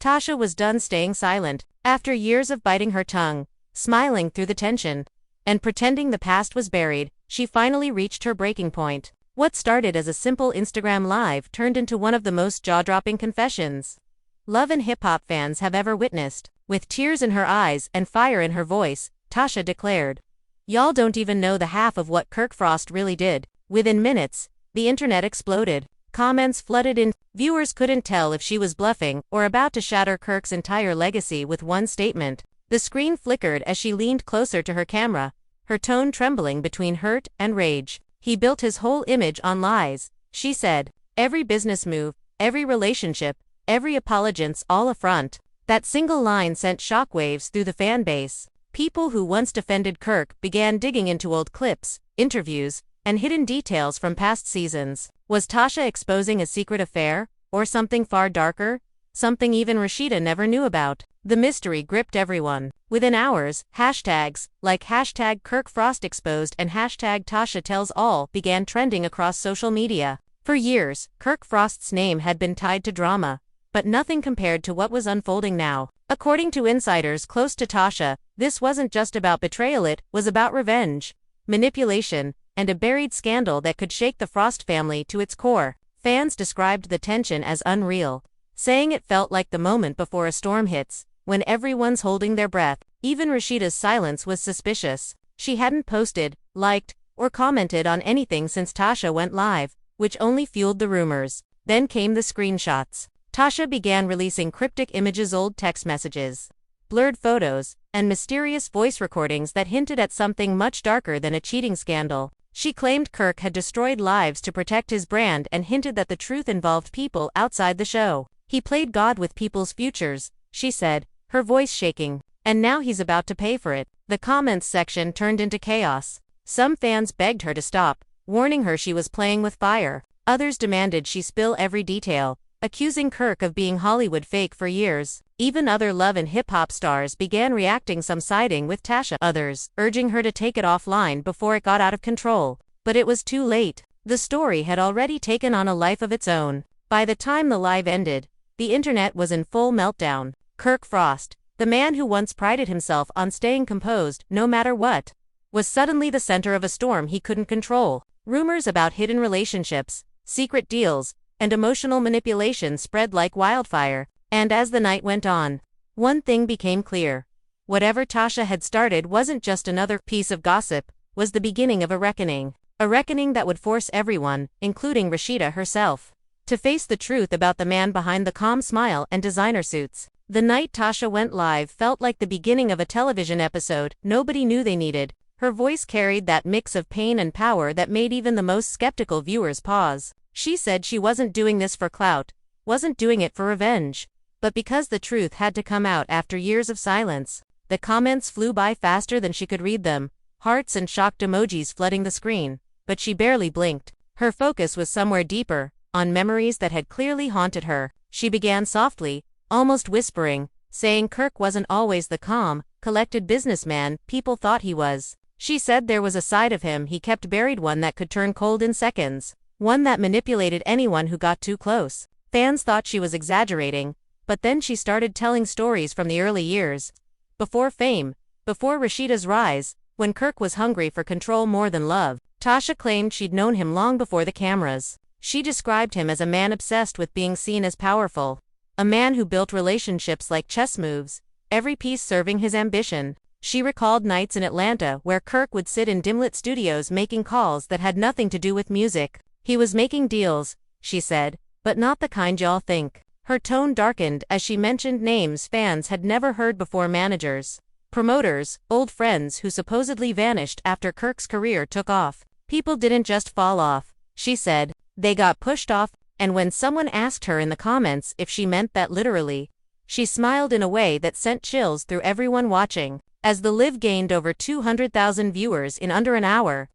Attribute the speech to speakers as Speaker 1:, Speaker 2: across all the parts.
Speaker 1: Tasha was done staying silent, after years of biting her tongue, smiling through the tension, and pretending the past was buried. She finally reached her breaking point. What started as a simple Instagram live turned into one of the most jaw-dropping confessions love and hip-hop fans have ever witnessed. With tears in her eyes and fire in her voice, Tasha declared, "Y'all don't even know the half of what Kirk Frost really did." Within minutes, the internet exploded. Comments flooded in. Viewers couldn't tell if she was bluffing or about to shatter Kirk's entire legacy with one statement. The screen flickered as she leaned closer to her camera, her tone trembling between hurt and rage. "He built his whole image on lies," she said. "Every business move, every relationship, every apologance, all a front." That single line sent shockwaves through the fan base. People who once defended Kirk began digging into old clips, interviews, and hidden details from past seasons. Was Tasha exposing a secret affair, or something far darker? Something even Rashida never knew about? The mystery gripped everyone. Within hours, hashtags like hashtag Kirk Frost exposed and hashtag Tasha tells all began trending across social media. For years, Kirk Frost's name had been tied to drama, but nothing compared to what was unfolding now. According to insiders close to Tasha, this wasn't just about betrayal, it was about revenge, manipulation, and a buried scandal that could shake the Frost family to its core. Fans described the tension as unreal, saying it felt like the moment before a storm hits, when everyone's holding their breath. Even Rashida's silence was suspicious. She hadn't posted, liked, or commented on anything since Tasha went live, which only fueled the rumors. Then came the screenshots. Tasha began releasing cryptic images, old text messages, blurred photos, and mysterious voice recordings that hinted at something much darker than a cheating scandal. She claimed Kirk had destroyed lives to protect his brand and hinted that the truth involved people outside the show. "He played God with people's futures," she said, her voice shaking. "And now he's about to pay for it." The comments section turned into chaos. Some fans begged her to stop, warning her she was playing with fire. Others demanded she spill every detail, accusing Kirk of being Hollywood fake for years. Even other love and hip-hop stars began reacting, some siding with Tasha, others urging her to take it offline before it got out of control. But it was too late. The story had already taken on a life of its own. By the time the live ended, the internet was in full meltdown. Kirk Frost, the man who once prided himself on staying composed no matter what, was suddenly the center of a storm he couldn't control. Rumors about hidden relationships, secret deals, and emotional manipulation spread like wildfire. And as the night went on, one thing became clear. Whatever Tasha had started wasn't just another piece of gossip, was the beginning of a reckoning. A reckoning that would force everyone, including Rashida herself, to face the truth about the man behind the calm smile and designer suits. The night Tasha went live felt like the beginning of a television episode nobody knew they needed. Her voice carried that mix of pain and power that made even the most skeptical viewers pause. She said she wasn't doing this for clout, wasn't doing it for revenge, but because the truth had to come out after years of silence. The comments flew by faster than she could read them, hearts and shocked emojis flooding the screen, but she barely blinked. Her focus was somewhere deeper, on memories that had clearly haunted her. She began softly, almost whispering, saying Kirk wasn't always the calm, collected businessman people thought he was. She said there was a side of him he kept buried, one that could turn cold in seconds, one that manipulated anyone who got too close. Fans thought she was exaggerating, but then she started telling stories from the early years. Before fame, before Rashida's rise, when Kirk was hungry for control more than love. Tasha claimed she'd known him long before the cameras. She described him as a man obsessed with being seen as powerful, a man who built relationships like chess moves, every piece serving his ambition. She recalled nights in Atlanta where Kirk would sit in dim-lit studios making calls that had nothing to do with music. He was making deals, she said, but not the kind y'all think. Her tone darkened as she mentioned names fans had never heard before: managers, promoters, old friends who supposedly vanished after Kirk's career took off. People didn't just fall off, she said, they got pushed off. And when someone asked her in the comments if she meant that literally, she smiled in a way that sent chills through everyone watching. As the live gained over 200,000 viewers in under an hour,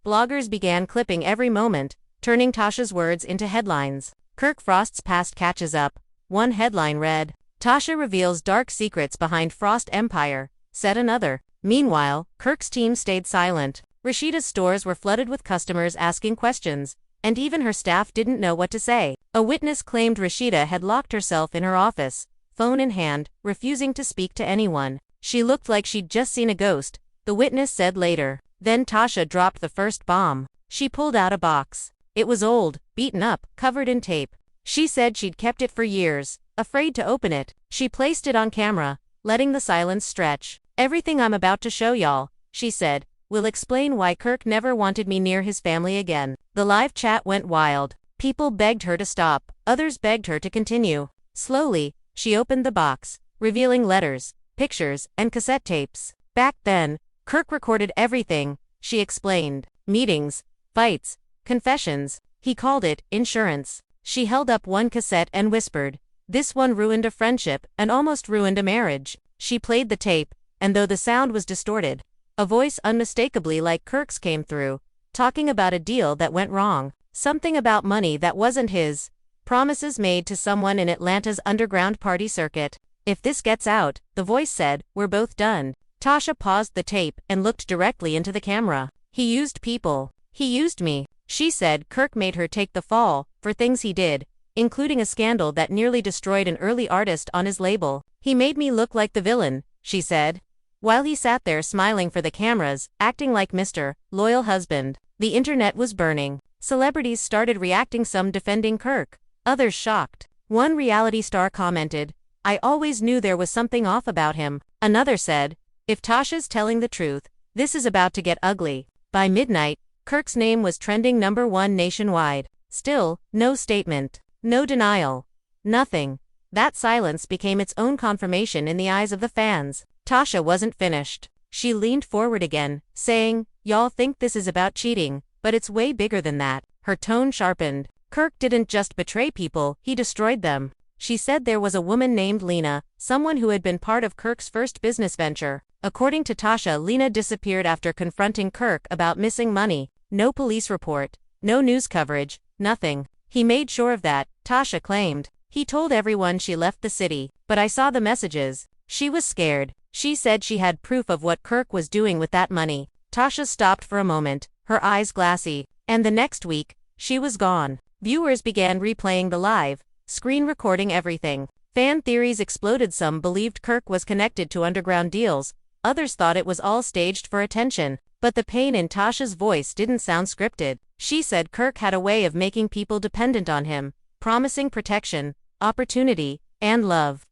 Speaker 1: bloggers began clipping every moment, turning Tasha's words into headlines. Kirk Frost's past catches up. One headline read, "Tasha reveals dark secrets behind Frost Empire," said another. Meanwhile, Kirk's team stayed silent. Rashida's stores were flooded with customers asking questions, and even her staff didn't know what to say. A witness claimed Rashida had locked herself in her office, phone in hand, refusing to speak to anyone. She looked like she'd just seen a ghost, the witness said later. Then Tasha dropped the first bomb. She pulled out a box. It was old, beaten up, covered in tape. She said she'd kept it for years, afraid to open it. She placed it on camera, letting the silence stretch. "Everything I'm about to show y'all," she said, "will explain why Kirk never wanted me near his family again." The live chat went wild. People begged her to stop, others begged her to continue. Slowly, she opened the box, revealing letters, pictures, and cassette tapes. Back then, Kirk recorded everything, she explained. Meetings, fights, confessions. He called it insurance. She held up one cassette and whispered, "This one ruined a friendship and almost ruined a marriage." She played the tape, and though the sound was distorted, a voice unmistakably like Kirk's came through, talking about a deal that went wrong, something about money that wasn't his, promises made to someone in Atlanta's underground party circuit. "If this gets out," the voice said, "we're both done." Tasha paused the tape and looked directly into the camera. "He used people. He used me." She said Kirk made her take the fall for things he did, including a scandal that nearly destroyed an early artist on his label. "He made me look like the villain," she said, while he sat there smiling for the cameras, acting like Mr. Loyal Husband. The internet was burning. Celebrities started reacting, some defending Kirk, others shocked. One reality star commented, "I always knew there was something off about him." Another said, "If Tasha's telling the truth, this is about to get ugly." By midnight, Kirk's name was trending #1 nationwide. Still, no statement. No denial. Nothing. That silence became its own confirmation in the eyes of the fans. Tasha wasn't finished. She leaned forward again, saying, "Y'all think this is about cheating, but it's way bigger than that." Her tone sharpened. "Kirk didn't just betray people, he destroyed them." She said there was a woman named Lena, someone who had been part of Kirk's first business venture. According to Tasha, Lena disappeared after confronting Kirk about missing money. No police report, no news coverage, nothing. He made sure of that, Tasha claimed. "He told everyone she left the city, but I saw the messages." She was scared. She said she had proof of what Kirk was doing with that money. Tasha stopped for a moment, her eyes glassy. And the next week, she was gone. Viewers began replaying the live screen recording everything. Fan theories exploded. Some believed Kirk was connected to underground deals, others thought it was all staged for attention. But the pain in Tasha's voice didn't sound scripted. She said Kirk had a way of making people dependent on him, promising protection, opportunity, and love,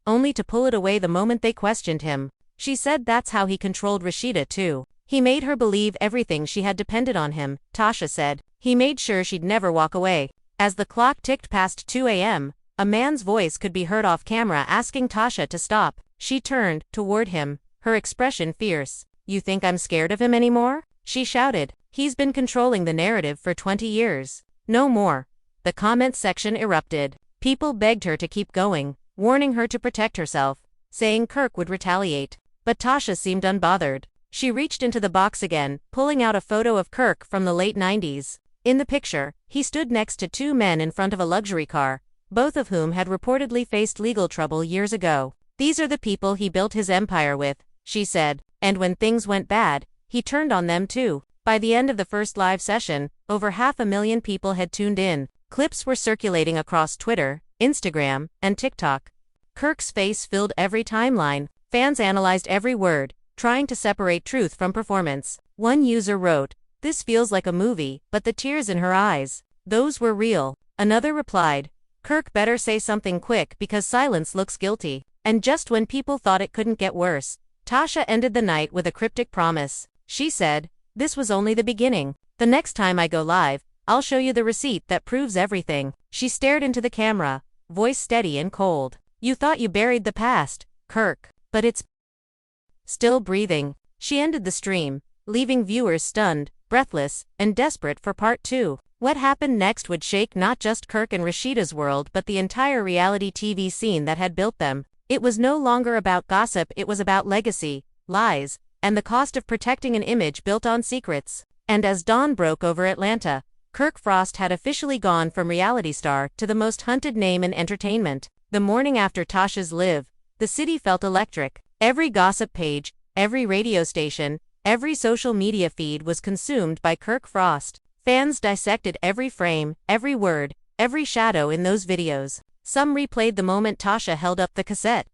Speaker 1: only to pull it away the moment they questioned him. She said that's how he controlled Rashida too. He made her believe everything she had depended on him, Tasha said. He made sure she'd never walk away. As the clock ticked past 2 a.m., a man's voice could be heard off camera asking Tasha to stop. She turned toward him, her expression fierce. "You think I'm scared of him anymore?" she shouted. "He's been controlling the narrative for 20 years. No more." The comments section erupted. People begged her to keep going, warning her to protect herself, saying Kirk would retaliate. But Tasha seemed unbothered. She reached into the box again, pulling out a photo of Kirk from the late 90s. In the picture, he stood next to two men in front of a luxury car, both of whom had reportedly faced legal trouble years ago. "These are the people he built his empire with," she said. "And when things went bad, he turned on them too." By the end of the first live session, over 500,000 people had tuned in. Clips were circulating across Twitter, Instagram, and TikTok. Kirk's face filled every timeline. Fans analyzed every word, trying to separate truth from performance. One user wrote, "This feels like a movie, but the tears in her eyes, those were real." Another replied, "Kirk better say something quick because silence looks guilty." And just when people thought it couldn't get worse, Tasha ended the night with a cryptic promise. She said, "This was only the beginning. The next time I go live, I'll show you the receipt that proves everything." She stared into the camera, voice steady and cold. "You thought you buried the past, Kirk, but it's still breathing." She ended the stream, leaving viewers stunned, breathless, and desperate for part 2. What happened next would shake not just Kirk and Rashida's world but the entire reality TV scene that had built them. It was no longer about gossip, it was about legacy, lies, and the cost of protecting an image built on secrets. And as dawn broke over Atlanta, Kirk Frost had officially gone from reality star to the most hunted name in entertainment. The morning after Tasha's live, the city felt electric. Every gossip page, every radio station, every social media feed was consumed by Kirk Frost. Fans dissected every frame, every word, every shadow in those videos. Some replayed the moment Tasha held up the cassette,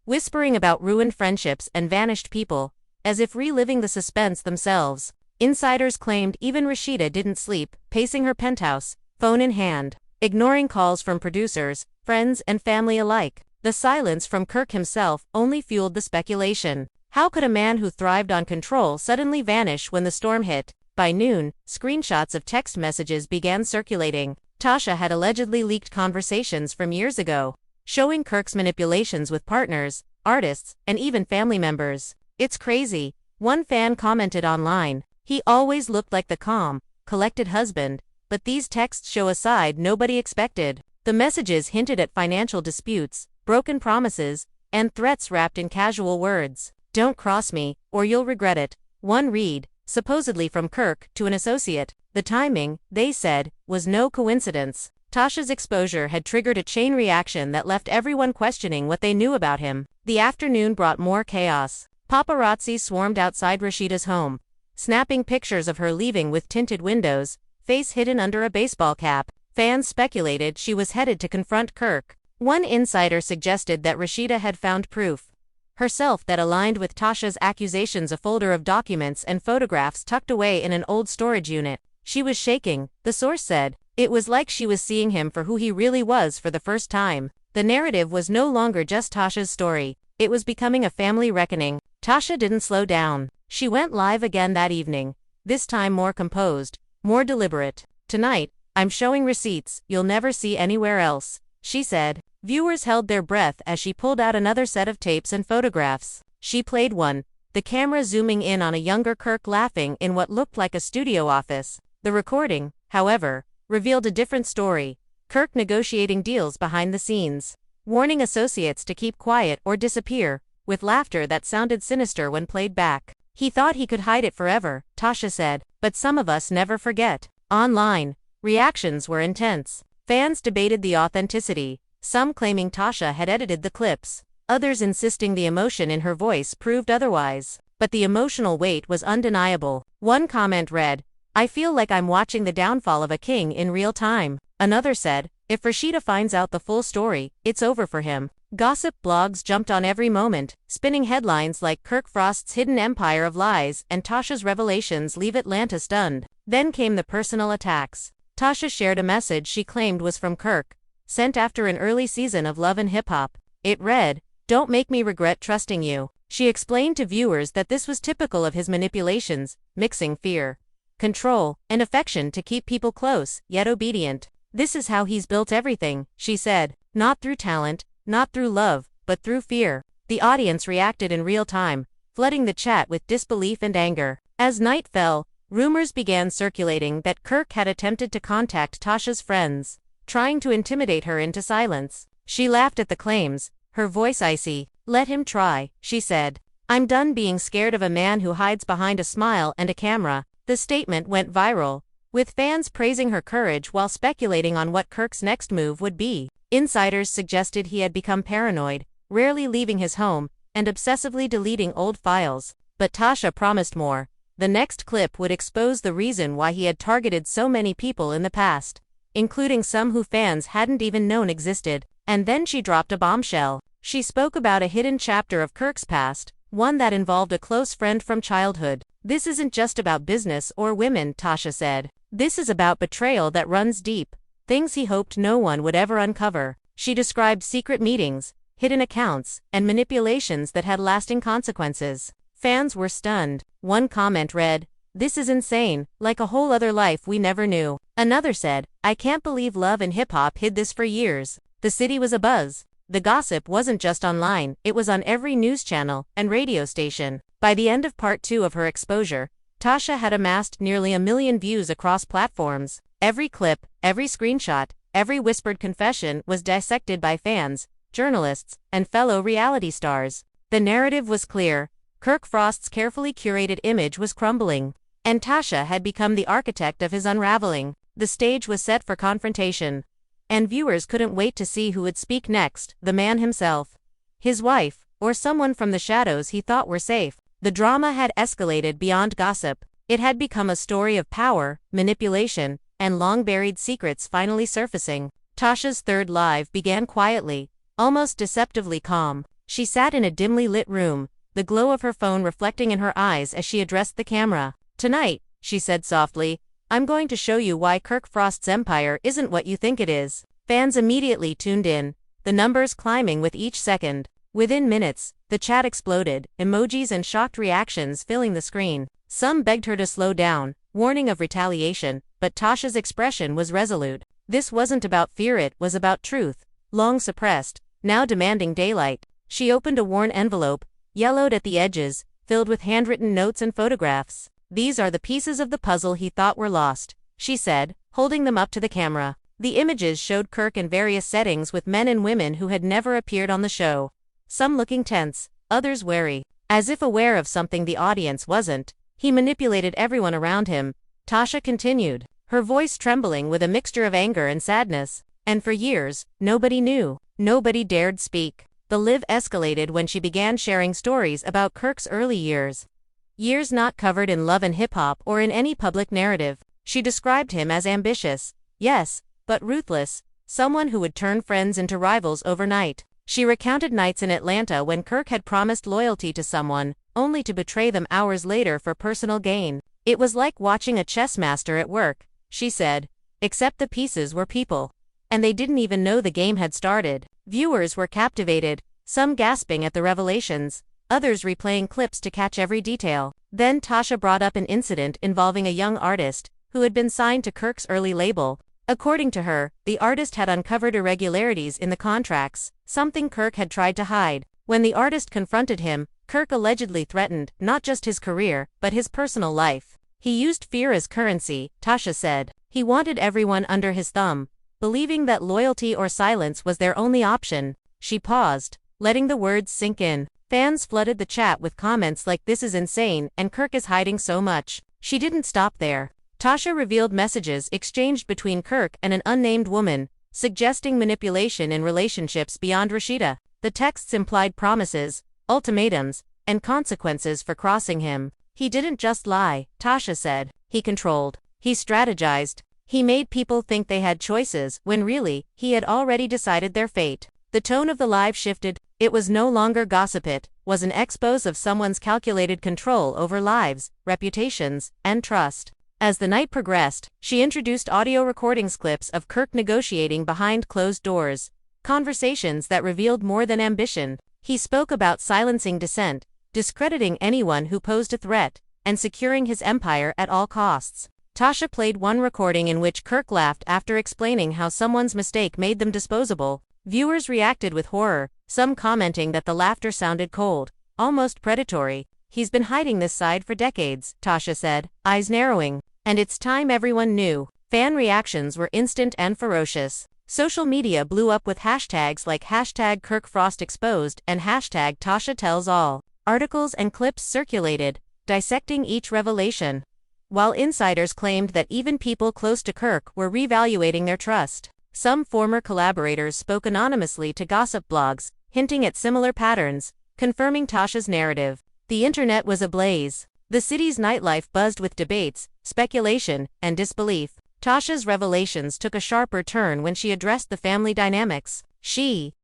Speaker 1: whispering about ruined friendships and vanished people, as if reliving the suspense themselves. Insiders claimed even Rashida didn't sleep, pacing her penthouse, phone in hand, ignoring calls from producers, friends and family alike. The silence from Kirk himself only fueled the speculation. How could a man who thrived on control suddenly vanish when the storm hit? By noon, screenshots of text messages began circulating. Tasha had allegedly leaked conversations from years ago, showing Kirk's manipulations with partners, artists, and even family members. "It's crazy," one fan commented online. "He always looked like the calm, collected husband, but these texts show a side nobody expected." The messages hinted at financial disputes, broken promises, and threats wrapped in casual words. "Don't cross me, or you'll regret it," one read, supposedly from Kirk to an associate. The timing, they said, was no coincidence. Tasha's exposure had triggered a chain reaction that left everyone questioning what they knew about him. The afternoon brought more chaos. Paparazzi swarmed outside Rashida's home, snapping pictures of her leaving with tinted windows, face hidden under a baseball cap. Fans speculated she was headed to confront Kirk. One insider suggested that Rashida had found proof herself that aligned with Tasha's accusations, a folder of documents and photographs tucked away in an old storage unit. She was shaking, the source said. It was like she was seeing him for who he really was for the first time. The narrative was no longer just Tasha's story. It was becoming a family reckoning. Tasha didn't slow down. She went live again that evening, this time more composed, more deliberate. "Tonight, I'm showing receipts you'll never see anywhere else," she said. Viewers held their breath as she pulled out another set of tapes and photographs. She played one, the camera zooming in on a younger Kirk laughing in what looked like a studio office. The recording, however, revealed a different story. Kirk negotiating deals behind the scenes, warning associates to keep quiet or disappear, with laughter that sounded sinister when played back. "He thought he could hide it forever," Tasha said, "but some of us never forget." Online, reactions were intense. Fans debated the authenticity, some claiming Tasha had edited the clips, others insisting the emotion in her voice proved otherwise. But the emotional weight was undeniable. One comment read, "I feel like I'm watching the downfall of a king in real time." Another said, "If Rashida finds out the full story, it's over for him." Gossip blogs jumped on every moment, spinning headlines like "Kirk Frost's hidden empire of lies" and "Tasha's revelations leave Atlanta stunned." Then came the personal attacks. Tasha shared a message she claimed was from Kirk, sent after an early season of Love and Hip Hop. It read, "Don't make me regret trusting you." She explained to viewers that this was typical of his manipulations, mixing fear, control, and affection to keep people close, yet obedient. "This is how he's built everything," she said. "Not through talent, not through love, but through fear." The audience reacted in real time, flooding the chat with disbelief and anger. As night fell, rumors began circulating that Kirk had attempted to contact Tasha's friends, trying to intimidate her into silence. She laughed at the claims, her voice icy. "Let him try," she said. "I'm done being scared of a man who hides behind a smile and a camera." The statement went viral, with fans praising her courage while speculating on what Kirk's next move would be. Insiders suggested he had become paranoid, rarely leaving his home, and obsessively deleting old files. But Tasha promised more. The next clip would expose the reason why he had targeted so many people in the past, including some who fans hadn't even known existed. And then she dropped a bombshell. She spoke about a hidden chapter of Kirk's past, one that involved a close friend from childhood. "This isn't just about business or women," Tasha said. "This is about betrayal that runs deep, things he hoped no one would ever uncover." She described secret meetings, hidden accounts, and manipulations that had lasting consequences. Fans were stunned. One comment read, "This is insane, like a whole other life we never knew." Another said, "I can't believe Love and Hip Hop hid this for years." The city was abuzz. The gossip wasn't just online, it was on every news channel and radio station. By the end of part 2 of her exposure, Tasha had amassed nearly 1 million views across platforms. Every clip, every screenshot, every whispered confession was dissected by fans, journalists, and fellow reality stars. The narrative was clear. Kirk Frost's carefully curated image was crumbling, and Tasha had become the architect of his unraveling. The stage was set for confrontation, and viewers couldn't wait to see who would speak next, the man himself, his wife, or someone from the shadows he thought were safe. The drama had escalated beyond gossip. It had become a story of power, manipulation, and long-buried secrets finally surfacing. Tasha's third live began quietly, almost deceptively calm. She sat in a dimly lit room, the glow of her phone reflecting in her eyes as she addressed the camera. "Tonight," she said softly, "I'm going to show you why Kirk Frost's empire isn't what you think it is." Fans immediately tuned in, the numbers climbing with each second. Within minutes, the chat exploded, emojis and shocked reactions filling the screen. Some begged her to slow down, warning of retaliation, but Tasha's expression was resolute. This wasn't about fear, it was about truth, long suppressed, now demanding daylight. She opened a worn envelope, yellowed at the edges, filled with handwritten notes and photographs. "These are the pieces of the puzzle he thought were lost," she said, holding them up to the camera. The images showed Kirk in various settings with men and women who had never appeared on the show. Some looking tense, others wary. As if aware of something the audience wasn't, he manipulated everyone around him. Tasha continued, her voice trembling with a mixture of anger and sadness. And for years, nobody knew. Nobody dared speak. The live escalated when she began sharing stories about Kirk's early years. Years not covered in Love and Hip Hop or in any public narrative. She described him as ambitious, yes, but ruthless, someone who would turn friends into rivals overnight. She recounted nights in Atlanta when Kirk had promised loyalty to someone, only to betray them hours later for personal gain. "It was like watching a chess master at work," she said, "except the pieces were people. And they didn't even know the game had started." Viewers were captivated, some gasping at the revelations, others replaying clips to catch every detail. Then Tasha brought up an incident involving a young artist who had been signed to Kirk's early label. According to her, the artist had uncovered irregularities in the contracts, something Kirk had tried to hide. When the artist confronted him, Kirk allegedly threatened not just his career, but his personal life. "He used fear as currency," Tasha said. "He wanted everyone under his thumb, believing that loyalty or silence was their only option." She paused, letting the words sink in. Fans flooded the chat with comments like, "This is insane," and "Kirk is hiding so much." She didn't stop there. Tasha revealed messages exchanged between Kirk and an unnamed woman, suggesting manipulation in relationships beyond Rashida. The texts implied promises, ultimatums, and consequences for crossing him. "He didn't just lie," Tasha said. "He controlled. He strategized. He made people think they had choices, when really, he had already decided their fate." The tone of the live shifted. It was no longer gossip, it was an expose of someone's calculated control over lives, reputations, and trust. As the night progressed, she introduced audio recordings clips of Kirk negotiating behind closed doors, conversations that revealed more than ambition. He spoke about silencing dissent, discrediting anyone who posed a threat, and securing his empire at all costs. Tasha played one recording in which Kirk laughed after explaining how someone's mistake made them disposable. Viewers reacted with horror, some commenting that the laughter sounded cold, almost predatory. "He's been hiding this side for decades," Tasha said, eyes narrowing. "And it's time everyone knew." Fan reactions were instant and ferocious. Social media blew up with hashtags like #KirkFrostExposed and #TashaTellsAll. Articles and clips circulated, dissecting each revelation, while insiders claimed that even people close to Kirk were reevaluating their trust. Some former collaborators spoke anonymously to gossip blogs, hinting at similar patterns, confirming Tasha's narrative. The internet was ablaze. The city's nightlife buzzed with debates, speculation, and disbelief. Tasha's revelations took a sharper turn when she addressed the family dynamics. She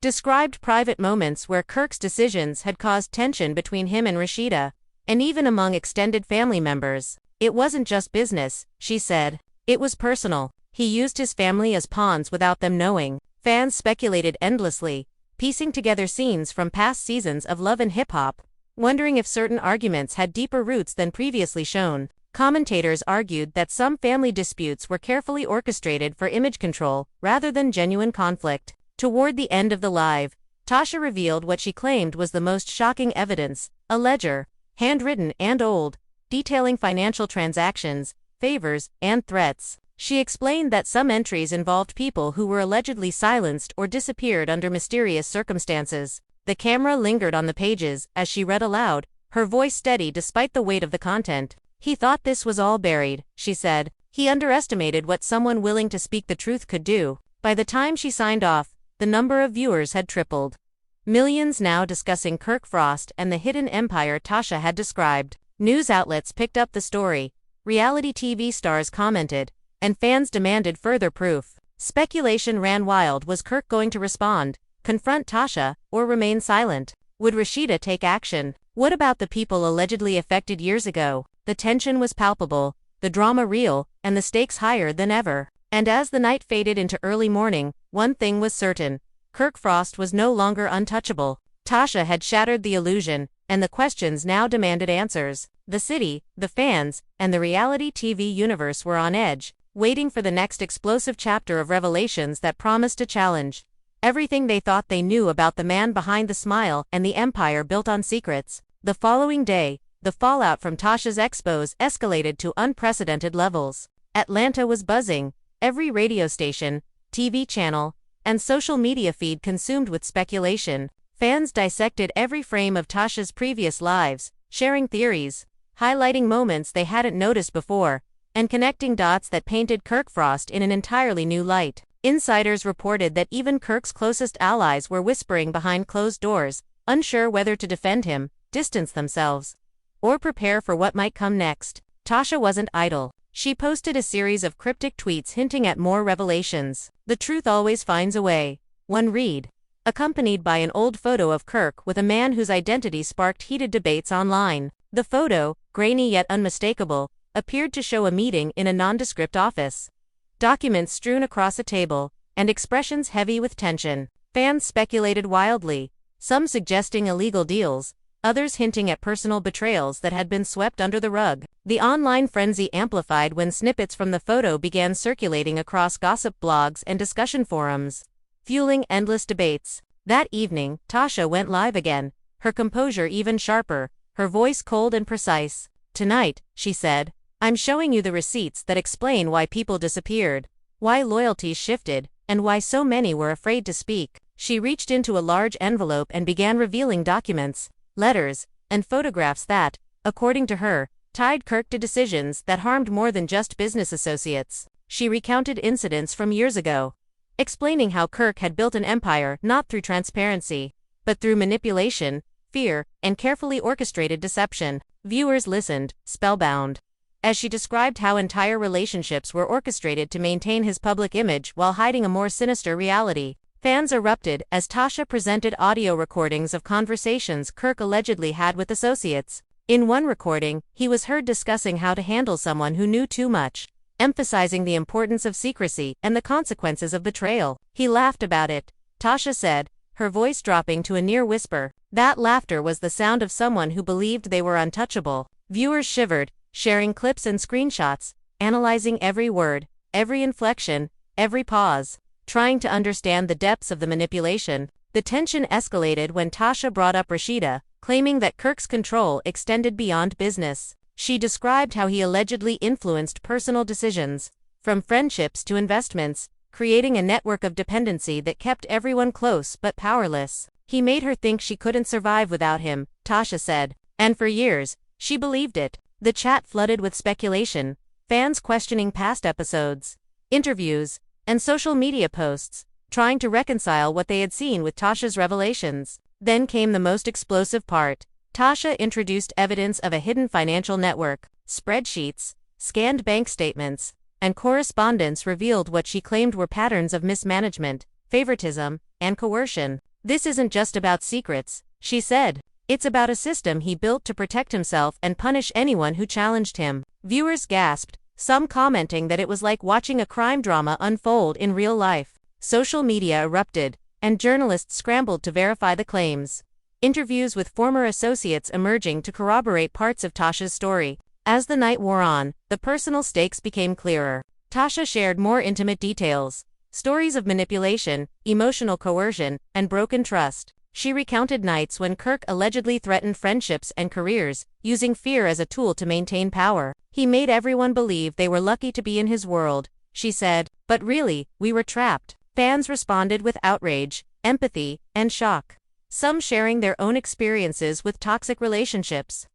Speaker 1: described private moments where Kirk's decisions had caused tension between him and Rashida, and even among extended family members. "It wasn't just business," she said. "It was personal. He used his family as pawns without them knowing." Fans speculated endlessly, piecing together scenes from past seasons of Love and Hip Hop, wondering if certain arguments had deeper roots than previously shown. Commentators argued that some family disputes were carefully orchestrated for image control, rather than genuine conflict. Toward the end of the live, Tasha revealed what she claimed was the most shocking evidence: a ledger, handwritten and old, detailing financial transactions, favors, and threats. She explained that some entries involved people who were allegedly silenced or disappeared under mysterious circumstances. The camera lingered on the pages as she read aloud, her voice steady despite the weight of the content. "He thought this was all buried," she said. "He underestimated what someone willing to speak the truth could do." By the time she signed off, the number of viewers had tripled. Millions now discussing Kirk Frost and the hidden empire Tasha had described. News outlets picked up the story, reality TV stars commented, and fans demanded further proof. Speculation ran wild. Was Kirk going to respond, confront Tasha, or remain silent? Would Rashida take action? What about the people allegedly affected years ago? The tension was palpable, the drama real, and the stakes higher than ever. And as the night faded into early morning, one thing was certain. Kirk Frost was no longer untouchable. Tasha had shattered the illusion, and the questions now demanded answers. The city, the fans, and the reality TV universe were on edge, waiting for the next explosive chapter of revelations that promised a challenge everything they thought they knew about the man behind the smile and the empire built on secrets. The following day, the fallout from Tasha's expose escalated to unprecedented levels. Atlanta was buzzing, every radio station, TV channel, and social media feed consumed with speculation. Fans dissected every frame of Tasha's previous lives, sharing theories, highlighting moments they hadn't noticed before, and connecting dots that painted Kirk Frost in an entirely new light. Insiders reported that even Kirk's closest allies were whispering behind closed doors, unsure whether to defend him, distance themselves, or prepare for what might come next. Tasha wasn't idle. She posted a series of cryptic tweets hinting at more revelations. "The truth always finds a way," one read, accompanied by an old photo of Kirk with a man whose identity sparked heated debates online. The photo, grainy yet unmistakable, appeared to show a meeting in a nondescript office. Documents strewn across a table, and expressions heavy with tension. Fans speculated wildly, some suggesting illegal deals, others hinting at personal betrayals that had been swept under the rug. The online frenzy amplified when snippets from the photo began circulating across gossip blogs and discussion forums, fueling endless debates. That evening, Tasha went live again, her composure even sharper, her voice cold and precise. "Tonight," she said, "I'm showing you the receipts that explain why people disappeared, why loyalties shifted, and why so many were afraid to speak." She reached into a large envelope and began revealing documents, letters, and photographs that, according to her, tied Kirk to decisions that harmed more than just business associates. She recounted incidents from years ago, explaining how Kirk had built an empire not through transparency, but through manipulation, fear, and carefully orchestrated deception. Viewers listened, spellbound, as she described how entire relationships were orchestrated to maintain his public image while hiding a more sinister reality. Fans erupted as Tasha presented audio recordings of conversations Kirk allegedly had with associates. In one recording, he was heard discussing how to handle someone who knew too much, emphasizing the importance of secrecy and the consequences of betrayal. "He laughed about it," Tasha said, her voice dropping to a near whisper. That laughter was the sound of someone who believed they were untouchable. Viewers shivered, sharing clips and screenshots, analyzing every word, every inflection, every pause, trying to understand the depths of the manipulation. The tension escalated when Tasha brought up Rashida, claiming that Kirk's control extended beyond business. She described how he allegedly influenced personal decisions, from friendships to investments, creating a network of dependency that kept everyone close but powerless. "He made her think she couldn't survive without him," Tasha said, and for years, she believed it. The chat flooded with speculation, fans questioning past episodes, interviews, and social media posts, trying to reconcile what they had seen with Tasha's revelations. Then came the most explosive part. Tasha introduced evidence of a hidden financial network. Spreadsheets, scanned bank statements, and correspondence revealed what she claimed were patterns of mismanagement, favoritism, and coercion. "This isn't just about secrets," she said. "It's about a system he built to protect himself and punish anyone who challenged him." Viewers gasped, some commenting that it was like watching a crime drama unfold in real life. Social media erupted, and journalists scrambled to verify the claims. Interviews with former associates emerging to corroborate parts of Tasha's story. As the night wore on, the personal stakes became clearer. Tasha shared more intimate details, stories of manipulation, emotional coercion, and broken trust. She recounted nights when Kirk allegedly threatened friendships and careers, using fear as a tool to maintain power. "He made everyone believe they were lucky to be in his world," she said, "but really, we were trapped." Fans responded with outrage, empathy, and shock, some sharing their own experiences with toxic relationships,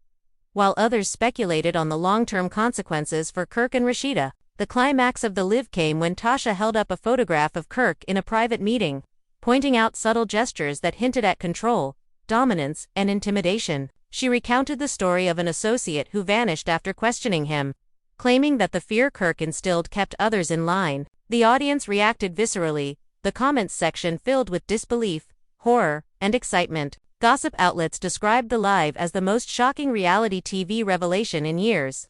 Speaker 1: while others speculated on the long-term consequences for Kirk and Rashida. The climax of the live came when Tasha held up a photograph of Kirk in a private meeting, pointing out subtle gestures that hinted at control, dominance, and intimidation. She recounted the story of an associate who vanished after questioning him, claiming that the fear Kirk instilled kept others in line. The audience reacted viscerally, the comments section filled with disbelief, horror, and excitement. Gossip outlets described the live as the most shocking reality TV revelation in years.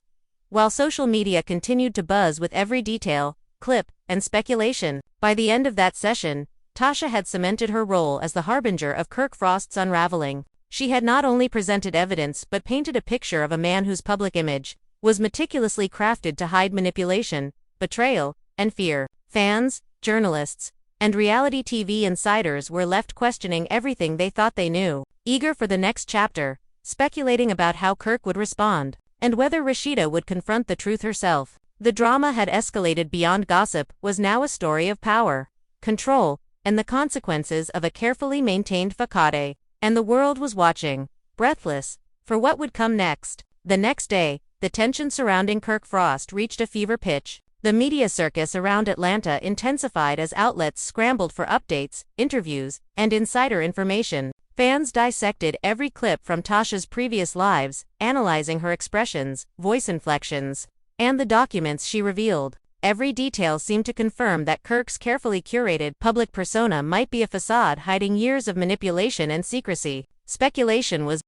Speaker 1: While social media continued to buzz with every detail, clip, and speculation, by the end of that session, Tasha had cemented her role as the harbinger of Kirk Frost's unraveling. She had not only presented evidence but painted a picture of a man whose public image was meticulously crafted to hide manipulation, betrayal, and fear. Fans, journalists, and reality TV insiders were left questioning everything they thought they knew, eager for the next chapter, speculating about how Kirk would respond, and whether Rashida would confront the truth herself. The drama had escalated beyond gossip, was now a story of power, control, and the consequences of a carefully maintained facade, and the world was watching, breathless, for what would come next. The next day, the tension surrounding Kirk Frost reached a fever pitch. The media circus around Atlanta intensified as outlets scrambled for updates, interviews, and insider information. Fans dissected every clip from Tasha's previous lives, analyzing her expressions, voice inflections, and the documents she revealed. Every detail seemed to confirm that Kirk's carefully curated public persona might be a facade hiding years of manipulation and secrecy. Speculation was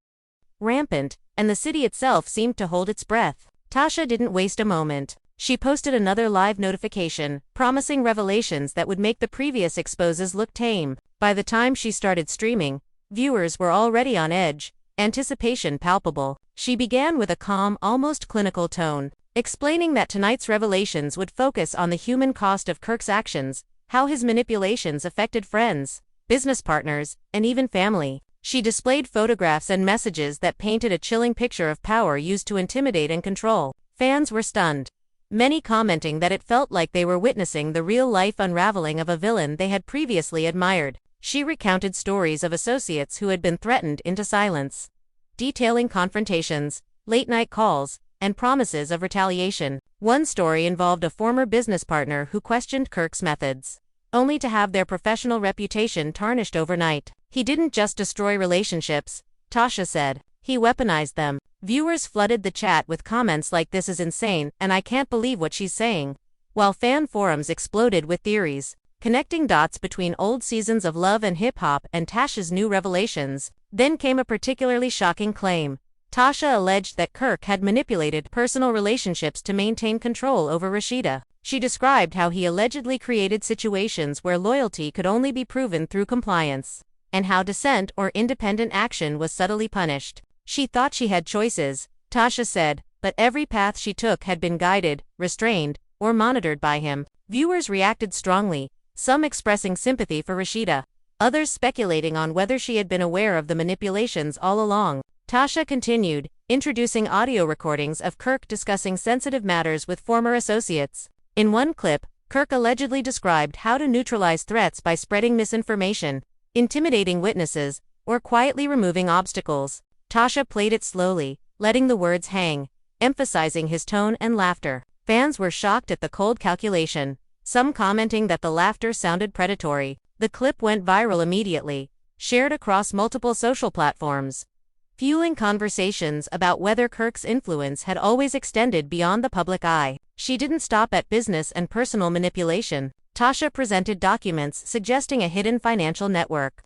Speaker 1: rampant, and the city itself seemed to hold its breath. Tasha didn't waste a moment. She posted another live notification, promising revelations that would make the previous exposes look tame. By the time she started streaming, viewers were already on edge, anticipation palpable. She began with a calm, almost clinical tone, explaining that tonight's revelations would focus on the human cost of Kirk's actions, how his manipulations affected friends, business partners, and even family. She displayed photographs and messages that painted a chilling picture of power used to intimidate and control. Fans were stunned, many commenting that it felt like they were witnessing the real-life unraveling of a villain they had previously admired. She recounted stories of associates who had been threatened into silence, detailing confrontations, late-night calls, and promises of retaliation. One story involved a former business partner who questioned Kirk's methods, only to have their professional reputation tarnished overnight. He didn't just destroy relationships, Tasha said. He weaponized them. Viewers flooded the chat with comments like "This is insane," and "I can't believe what she's saying," while fan forums exploded with theories, connecting dots between old seasons of Love and Hip Hop and Tasha's new revelations. Then came a particularly shocking claim. Tasha alleged that Kirk had manipulated personal relationships to maintain control over Rashida. She described how he allegedly created situations where loyalty could only be proven through compliance, and how dissent or independent action was subtly punished. She thought she had choices, Tasha said, but every path she took had been guided, restrained, or monitored by him. Viewers reacted strongly, some expressing sympathy for Rashida, others speculating on whether she had been aware of the manipulations all along. Tasha continued, introducing audio recordings of Kirk discussing sensitive matters with former associates. In one clip, Kirk allegedly described how to neutralize threats by spreading misinformation, intimidating witnesses, or quietly removing obstacles. Tasha played it slowly, letting the words hang, emphasizing his tone and laughter. Fans were shocked at the cold calculation, some commenting that the laughter sounded predatory. The clip went viral immediately, shared across multiple social platforms, fueling conversations about whether Kirk's influence had always extended beyond the public eye. She didn't stop at business and personal manipulation. Tasha presented documents suggesting a hidden financial network,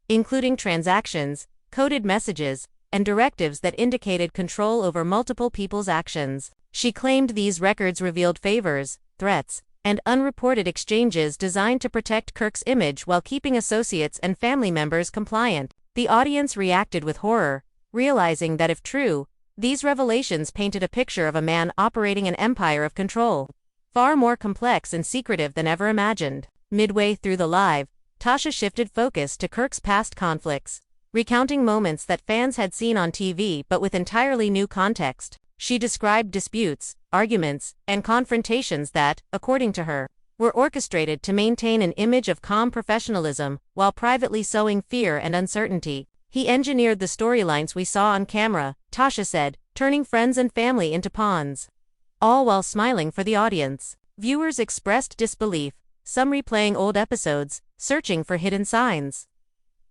Speaker 1: including transactions, coded messages, and directives that indicated control over multiple people's actions. She claimed these records revealed favors, threats, and unreported exchanges designed to protect Kirk's image while keeping associates and family members compliant. The audience reacted with horror, realizing that if true, these revelations painted a picture of a man operating an empire of control, far more complex and secretive than ever imagined. Midway through the live, Tasha shifted focus to Kirk's past conflicts, recounting moments that fans had seen on TV but with entirely new context. She described disputes, arguments, and confrontations that, according to her, were orchestrated to maintain an image of calm professionalism while privately sowing fear and uncertainty. "He engineered the storylines we saw on camera," Tasha said, turning friends and family into pawns, all while smiling for the audience. Viewers expressed disbelief, some replaying old episodes, searching for hidden signs,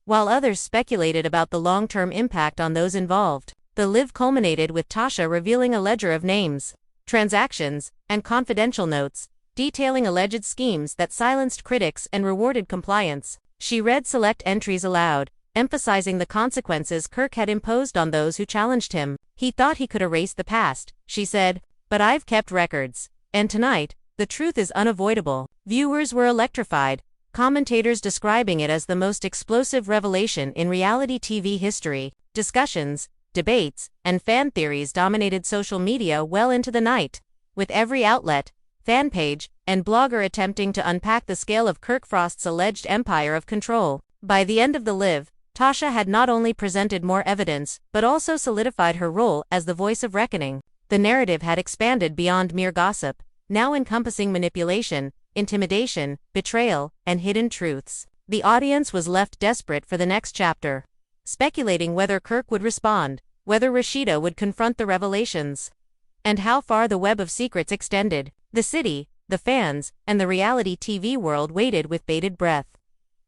Speaker 1: while others speculated about the long-term impact on those involved. The live culminated with Tasha revealing a ledger of names, transactions, and confidential notes, detailing alleged schemes that silenced critics and rewarded compliance. She read select entries aloud, emphasizing the consequences Kirk had imposed on those who challenged him. He thought he could erase the past, she said, but I've kept records. And tonight, the truth is unavoidable. Viewers were electrified, commentators describing it as the most explosive revelation in reality TV history. Discussions, debates, and fan theories dominated social media well into the night, with every outlet, fan page, and blogger attempting to unpack the scale of Kirk Frost's alleged empire of control. By the end of the live, Tasha had not only presented more evidence, but also solidified her role as the voice of reckoning. The narrative had expanded beyond mere gossip, now encompassing manipulation, intimidation, betrayal, and hidden truths. The audience was left desperate for the next chapter, speculating whether Kirk would respond, whether Rashida would confront the revelations, and how far the web of secrets extended. The city, the fans, and the reality TV world waited with bated breath,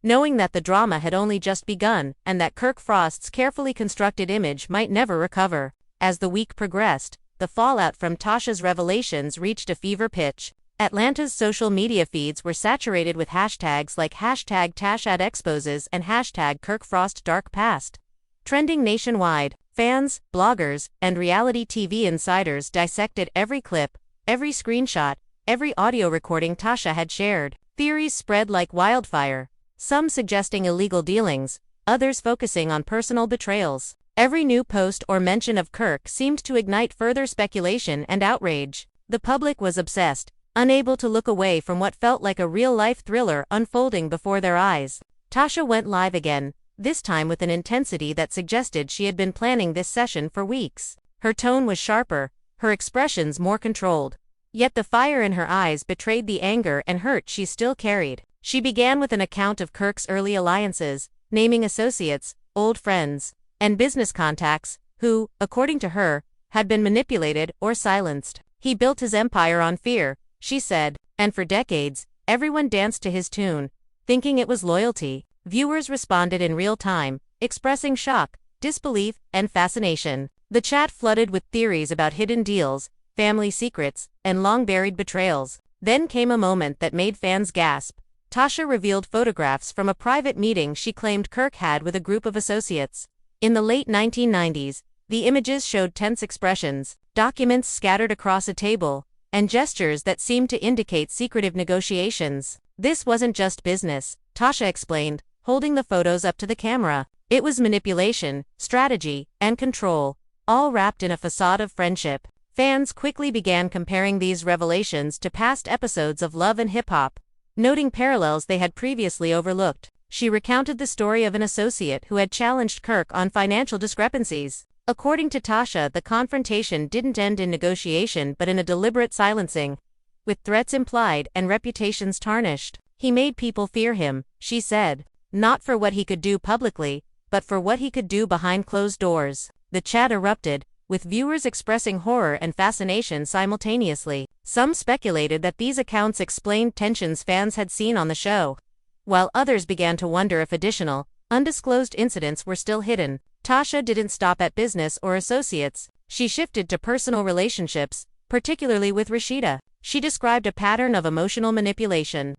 Speaker 1: knowing that the drama had only just begun and that Kirk Frost's carefully constructed image might never recover. As the week progressed, the fallout from Tasha's revelations reached a fever pitch. Atlanta's social media feeds were saturated with hashtags like #TashAdExposes and #KirkFrostDarkPast. Trending nationwide, fans, bloggers, and reality TV insiders dissected every clip, every screenshot, every audio recording Tasha had shared. Theories spread like wildfire, some suggesting illegal dealings, others focusing on personal betrayals. Every new post or mention of Kirk seemed to ignite further speculation and outrage. The public was obsessed, unable to look away from what felt like a real-life thriller unfolding before their eyes. Tasha went live again, this time with an intensity that suggested she had been planning this session for weeks. Her tone was sharper, her expressions more controlled. Yet the fire in her eyes betrayed the anger and hurt she still carried. She began with an account of Kirk's early alliances, naming associates, old friends, and business contacts, who, according to her, had been manipulated or silenced. He built his empire on fear, she said, and for decades, everyone danced to his tune, thinking it was loyalty. Viewers responded in real time, expressing shock, disbelief, and fascination. The chat flooded with theories about hidden deals, family secrets, and long-buried betrayals. Then came a moment that made fans gasp. Tasha revealed photographs from a private meeting she claimed Kirk had with a group of associates. In the late 1990s, the images showed tense expressions, documents scattered across a table, and gestures that seemed to indicate secretive negotiations. This wasn't just business, Tasha explained, holding the photos up to the camera. It was manipulation, strategy, and control, all wrapped in a facade of friendship. Fans quickly began comparing these revelations to past episodes of Love and Hip Hop, noting parallels they had previously overlooked. She recounted the story of an associate who had challenged Kirk on financial discrepancies. According to Tasha, the confrontation didn't end in negotiation but in a deliberate silencing, with threats implied and reputations tarnished. He made people fear him, she said, not for what he could do publicly, but for what he could do behind closed doors. The chat erupted, with viewers expressing horror and fascination simultaneously. Some speculated that these accounts explained tensions fans had seen on the show, while others began to wonder if additional, undisclosed incidents were still hidden. Tasha didn't stop at business or associates. She shifted to personal relationships, particularly with Rashida. She described a pattern of emotional manipulation,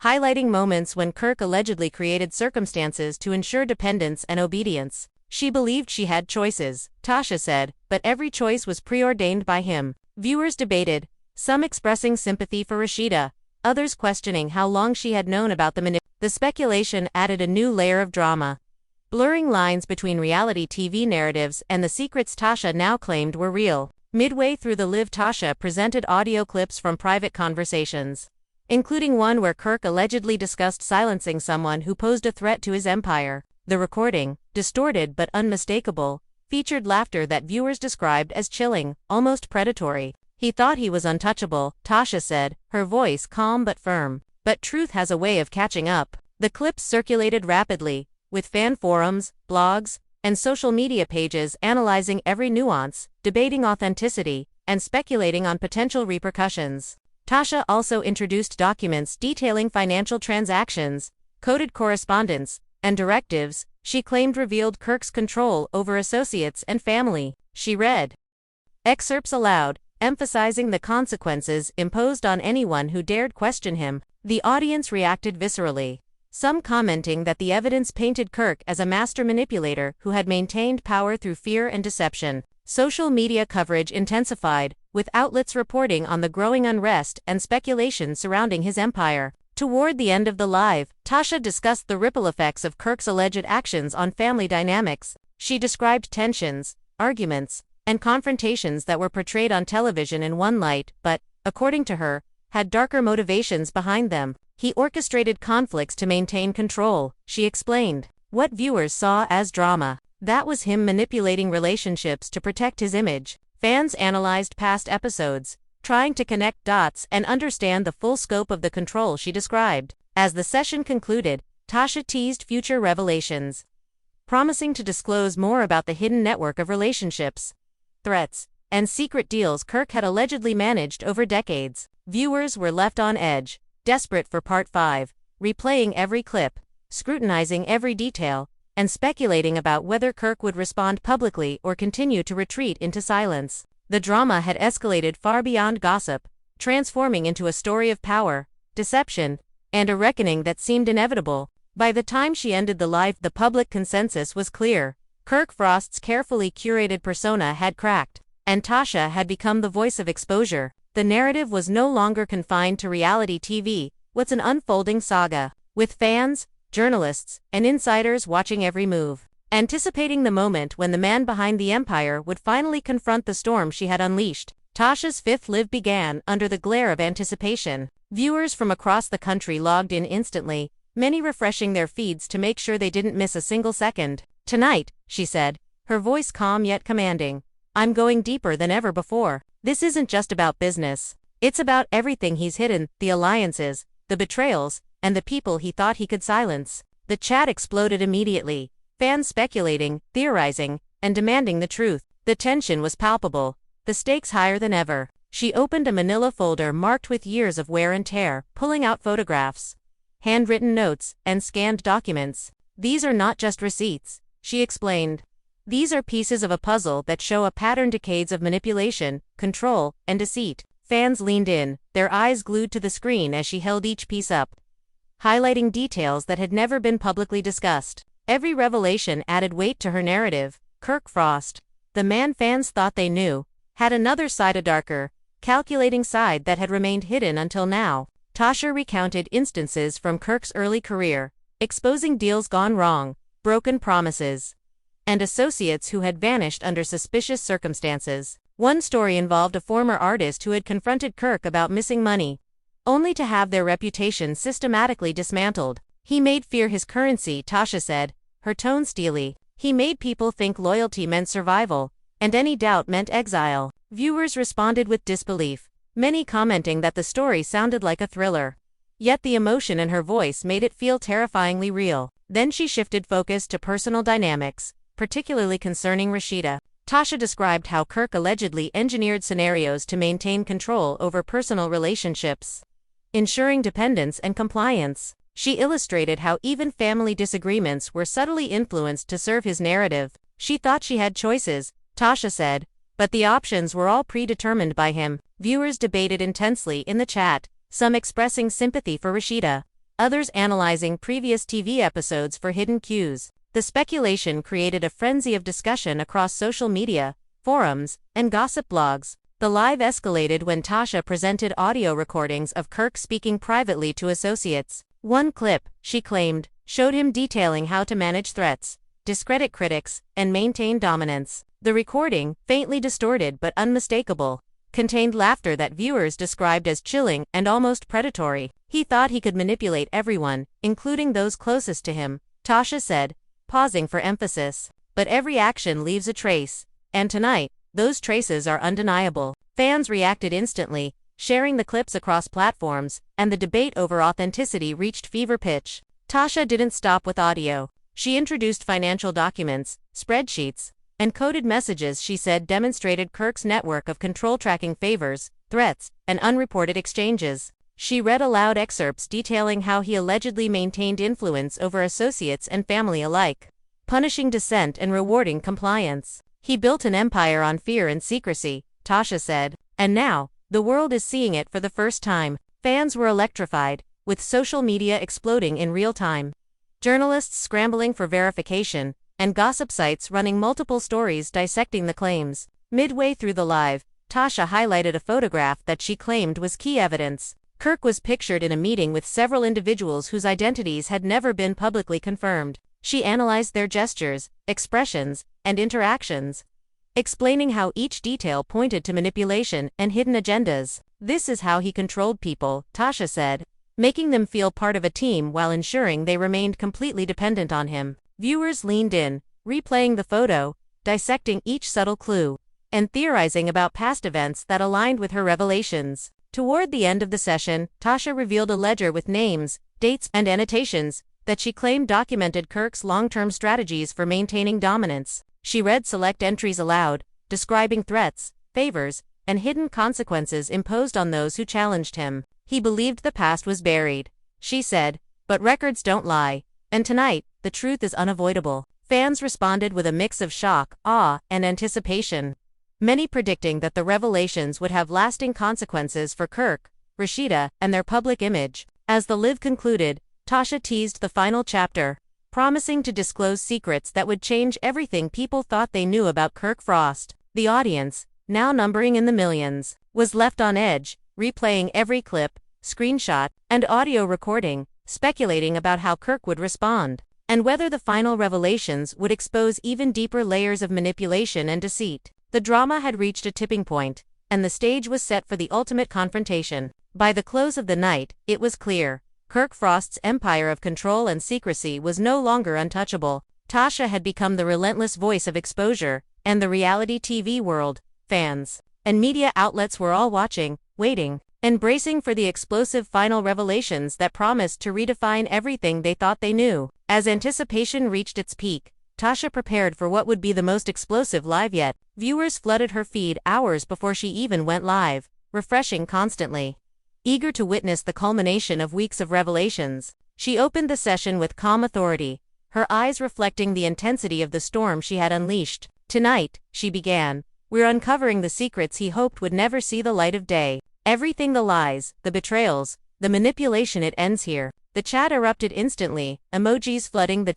Speaker 1: highlighting moments when Kirk allegedly created circumstances to ensure dependence and obedience. She believed she had choices, Tasha said, but every choice was preordained by him. Viewers debated, some expressing sympathy for Rashida, others questioning how long she had known about the manipulation. The speculation added a new layer of drama, blurring lines between reality TV narratives and the secrets Tasha now claimed were real. Midway through the live, Tasha presented audio clips from private conversations, including one where Kirk allegedly discussed silencing someone who posed a threat to his empire. The recording, distorted but unmistakable, featured laughter that viewers described as chilling, almost predatory. He thought he was untouchable, Tasha said, her voice calm but firm. But truth has a way of catching up. The clips circulated rapidly, with fan forums, blogs, and social media pages analyzing every nuance, debating authenticity, and speculating on potential repercussions. Tasha also introduced documents detailing financial transactions, coded correspondence, and directives she claimed revealed Kirk's control over associates and family. She read excerpts aloud, emphasizing the consequences imposed on anyone who dared question him. The audience reacted viscerally, some commenting that the evidence painted Kirk as a master manipulator who had maintained power through fear and deception. Social media coverage intensified, with outlets reporting on the growing unrest and speculation surrounding his empire. Toward the end of the live, Tasha discussed the ripple effects of Kirk's alleged actions on family dynamics. She described tensions, arguments, and confrontations that were portrayed on television in one light, but, according to her, had darker motivations behind them. He orchestrated conflicts to maintain control, she explained. What viewers saw as drama, that was him manipulating relationships to protect his image. Fans analyzed past episodes, trying to connect dots and understand the full scope of the control she described. As the session concluded, Tasha teased future revelations, promising to disclose more about the hidden network of relationships, threats, and secret deals Kirk had allegedly managed over decades. Viewers were left on edge, desperate for Part 5, replaying every clip, scrutinizing every detail, and speculating about whether Kirk would respond publicly or continue to retreat into silence. The drama had escalated far beyond gossip, transforming into a story of power, deception, and a reckoning that seemed inevitable. By the time she ended the live, the public consensus was clear. Kirk Frost's carefully curated persona had cracked, and Tasha had become the voice of exposure. The narrative was no longer confined to reality TV, what's an unfolding saga, with fans, journalists, and insiders watching every move, anticipating the moment when the man behind the empire would finally confront the storm she had unleashed. Tasha's fifth live began under the glare of anticipation. Viewers from across the country logged in instantly, many refreshing their feeds to make sure they didn't miss a single second. Tonight, she said, her voice calm yet commanding, I'm going deeper than ever before. This isn't just about business. It's about everything he's hidden, the alliances, the betrayals, and the people he thought he could silence. The chat exploded immediately, fans speculating, theorizing, and demanding the truth. The tension was palpable, the stakes higher than ever. She opened a manila folder marked with years of wear and tear, pulling out photographs, handwritten notes, and scanned documents. These are not just receipts, she explained. These are pieces of a puzzle that show a pattern, decades of manipulation, control, and deceit. Fans leaned in, their eyes glued to the screen as she held each piece up, highlighting details that had never been publicly discussed. Every revelation added weight to her narrative. Kirk Frost, the man fans thought they knew, had another side, a darker, calculating side that had remained hidden until now. Tasha recounted instances from Kirk's early career, exposing deals gone wrong, broken promises, and associates who had vanished under suspicious circumstances. One story involved a former artist who had confronted Kirk about missing money, only to have their reputation systematically dismantled. He made fear his currency, Tasha said, her tone steely. He made people think loyalty meant survival, and any doubt meant exile. Viewers responded with disbelief, many commenting that the story sounded like a thriller. Yet the emotion in her voice made it feel terrifyingly real. Then she shifted focus to personal dynamics, particularly concerning Rashida. Tasha described how Kirk allegedly engineered scenarios to maintain control over personal relationships, ensuring dependence and compliance. She illustrated how even family disagreements were subtly influenced to serve his narrative. She thought she had choices, Tasha said, but the options were all predetermined by him. Viewers debated intensely in the chat, some expressing sympathy for Rashida, others analyzing previous TV episodes for hidden cues. The speculation created a frenzy of discussion across social media, forums, and gossip blogs. The live escalated when Tasha presented audio recordings of Kirk speaking privately to associates. One clip, she claimed, showed him detailing how to manage threats, discredit critics, and maintain dominance. The recording, faintly distorted but unmistakable, contained laughter that viewers described as chilling and almost predatory. He thought he could manipulate everyone, including those closest to him, Tasha said, pausing for emphasis. But every action leaves a trace, and tonight, those traces are undeniable. Fans reacted instantly, sharing the clips across platforms, and the debate over authenticity reached fever pitch. Tasha didn't stop with audio. She introduced financial documents, spreadsheets, and coded messages she said demonstrated Kirk's network of control, tracking favors, threats, and unreported exchanges. She read aloud excerpts detailing how he allegedly maintained influence over associates and family alike, punishing dissent and rewarding compliance. He built an empire on fear and secrecy, Tasha said, And now, the world is seeing it for the first time. Fans were electrified, with social media exploding in real time. Journalists scrambling for verification, and gossip sites running multiple stories dissecting the claims. Midway through the live, Tasha highlighted a photograph that she claimed was key evidence. Kirk was pictured in a meeting with several individuals whose identities had never been publicly confirmed. She analyzed their gestures, expressions, and interactions, explaining how each detail pointed to manipulation and hidden agendas. This is how he controlled people, Tasha said, making them feel part of a team while ensuring they remained completely dependent on him. Viewers leaned in, replaying the photo, dissecting each subtle clue, and theorizing about past events that aligned with her revelations. Toward the end of the session, Tasha revealed a ledger with names, dates, and annotations that she claimed documented Kirk's long-term strategies for maintaining dominance. She read select entries aloud, describing threats, favors, and hidden consequences imposed on those who challenged him. He believed the past was buried, she said, but records don't lie, and tonight, the truth is unavoidable. Fans responded with a mix of shock, awe, and anticipation, many predicting that the revelations would have lasting consequences for Kirk, Rashida, and their public image. As the live concluded, Tasha teased the final chapter, promising to disclose secrets that would change everything people thought they knew about Kirk Frost. The audience, now numbering in the millions, was left on edge, replaying every clip, screenshot, and audio recording, speculating about how Kirk would respond, and whether the final revelations would expose even deeper layers of manipulation and deceit. The drama had reached a tipping point, and the stage was set for the ultimate confrontation. By the close of the night, it was clear. Kirk Frost's empire of control and secrecy was no longer untouchable. Tasha had become the relentless voice of exposure, and the reality TV world, fans, and media outlets were all watching, waiting, and bracing for the explosive final revelations that promised to redefine everything they thought they knew. As anticipation reached its peak, Tasha prepared for what would be the most explosive live yet. Viewers flooded her feed hours before she even went live, refreshing constantly, eager to witness the culmination of weeks of revelations. She opened the session with calm authority, her eyes reflecting the intensity of the storm she had unleashed. Tonight, she began, we're uncovering the secrets he hoped would never see the light of day. Everything, the lies, the betrayals, the manipulation, it ends here. The chat erupted instantly, emojis flooding the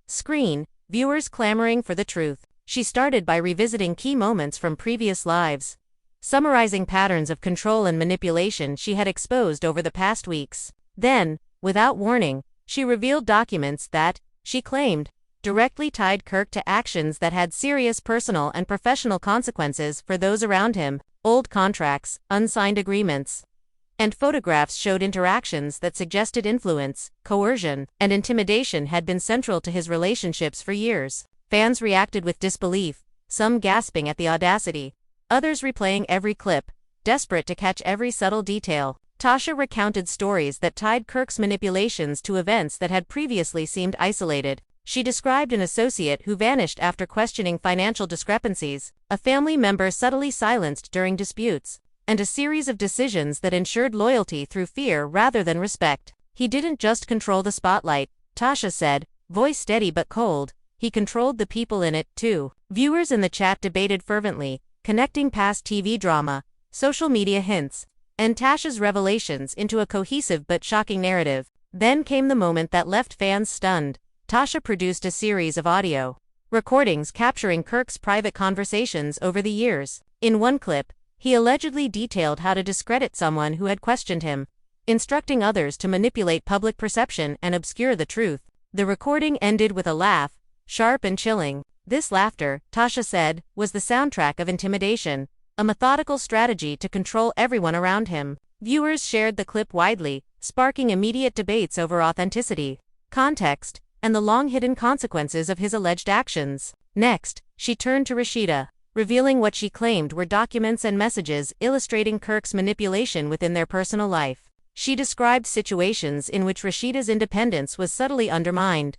Speaker 1: screen, viewers clamoring for the truth. She started by revisiting key moments from previous lives, summarizing patterns of control and manipulation she had exposed over the past weeks. Then, without warning, she revealed documents that, she claimed, directly tied Kirk to actions that had serious personal and professional consequences for those around him. Old contracts, unsigned agreements, and photographs showed interactions that suggested influence, coercion, and intimidation had been central to his relationships for years. Fans reacted with disbelief, some gasping at the audacity, others replaying every clip, desperate to catch every subtle detail. Tasha recounted stories that tied Kirk's manipulations to events that had previously seemed isolated. She described an associate who vanished after questioning financial discrepancies, a family member subtly silenced during disputes, and a series of decisions that ensured loyalty through fear rather than respect. He didn't just control the spotlight, Tasha said, voice steady but cold, he controlled the people in it, too. Viewers in the chat debated fervently, connecting past TV drama, social media hints, and Tasha's revelations into a cohesive but shocking narrative. Then came the moment that left fans stunned. Tasha produced a series of audio recordings capturing Kirk's private conversations over the years. In one clip, he allegedly detailed how to discredit someone who had questioned him, instructing others to manipulate public perception and obscure the truth. The recording ended with a laugh, sharp and chilling. This laughter, Tasha said, was the soundtrack of intimidation, a methodical strategy to control everyone around him. Viewers shared the clip widely, sparking immediate debates over authenticity, context, and the long-hidden consequences of his alleged actions. Next, she turned to Rashida, revealing what she claimed were documents and messages illustrating Kirk's manipulation within their personal life. She described situations in which Rashida's independence was subtly undermined,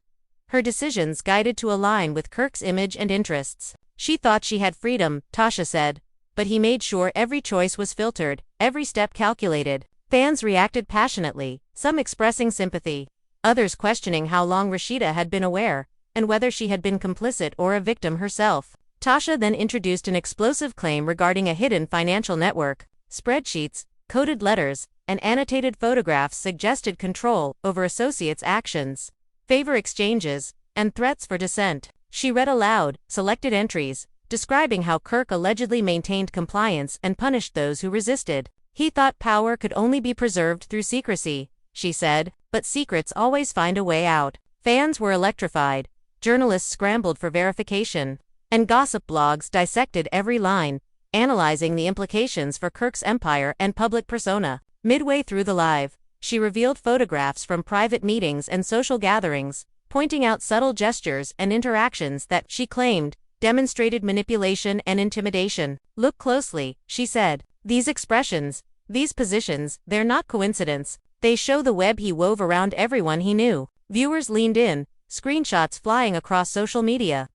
Speaker 1: her decisions guided to align with Kirk's image and interests. She thought she had freedom, Tasha said, but he made sure every choice was filtered, every step calculated. Fans reacted passionately, some expressing sympathy, others questioning how long Rashida had been aware. and whether she had been complicit or a victim herself. Tasha then introduced an explosive claim regarding a hidden financial network. Spreadsheets, coded letters, and annotated photographs suggested control over associates' actions, favor exchanges, and threats for dissent. She read aloud selected entries, describing how Kirk allegedly maintained compliance and punished those who resisted. He thought power could only be preserved through secrecy, she said, but secrets always find a way out. Fans were electrified, journalists scrambled for verification, and gossip blogs dissected every line, analyzing the implications for Kirk's empire and public persona. Midway through the live, she revealed photographs from private meetings and social gatherings, pointing out subtle gestures and interactions that, she claimed, demonstrated manipulation and intimidation. Look closely, she said. These expressions, these positions, they're not coincidence. They show the web he wove around everyone he knew. Viewers leaned in, screenshots flying across social media,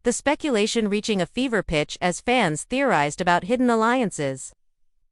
Speaker 1: the speculation reaching a fever pitch as fans theorized about hidden alliances,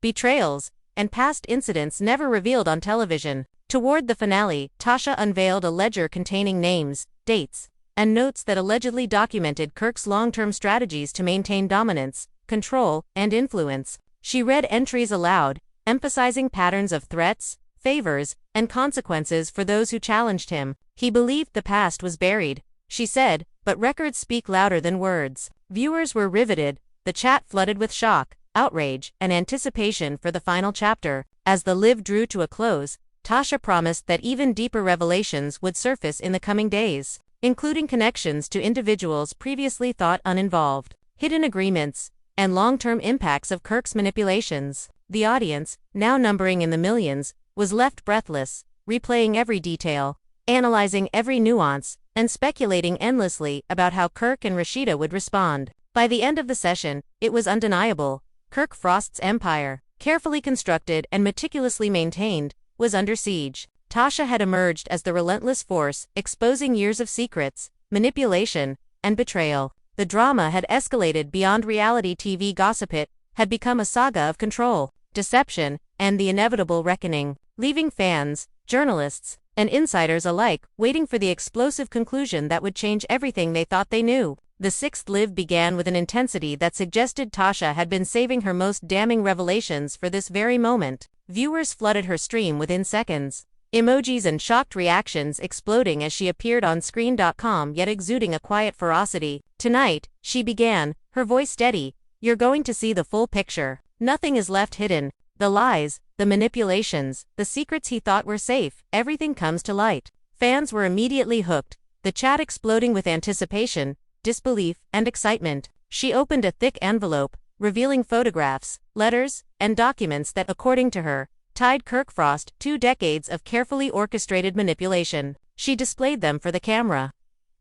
Speaker 1: betrayals, and past incidents never revealed on television. Toward the finale, Tasha unveiled a ledger containing names, dates, and notes that allegedly documented Kirk's long-term strategies to maintain dominance, control, and influence. She read entries aloud, emphasizing patterns of threats, favors, and consequences for those who challenged him. He believed the past was buried, she said, but records speak louder than words. Viewers were riveted, the chat flooded with shock, outrage, and anticipation for the final chapter. As the live drew to a close, Tasha promised that even deeper revelations would surface in the coming days, including connections to individuals previously thought uninvolved, hidden agreements, and long-term impacts of Kirk's manipulations. The audience, now numbering in the millions, was left breathless, replaying every detail, analyzing every nuance, and speculating endlessly about how Kirk and Rashida would respond. By the end of the session, it was undeniable. Kirk Frost's empire, carefully constructed and meticulously maintained, was under siege. Tasha had emerged as the relentless force, exposing years of secrets, manipulation, and betrayal. The drama had escalated beyond reality TV gossip. It had become a saga of control, deception, and the inevitable reckoning, leaving fans, journalists, and insiders alike waiting for the explosive conclusion that would change everything they thought they knew. The sixth live began with an intensity that suggested Tasha had been saving her most damning revelations for this very moment. Viewers flooded her stream within seconds, emojis and shocked reactions exploding as she appeared on screen.com, yet exuding a quiet ferocity. Tonight, she began, her voice steady, you're going to see the full picture. Nothing is left hidden. The lies, the manipulations, the secrets he thought were safe, everything comes to light. Fans were immediately hooked, the chat exploding with anticipation, disbelief, and excitement. She opened a thick envelope, revealing photographs, letters, and documents that, according to her, tied Kirk Frost 2 decades of carefully orchestrated manipulation. She displayed them for the camera,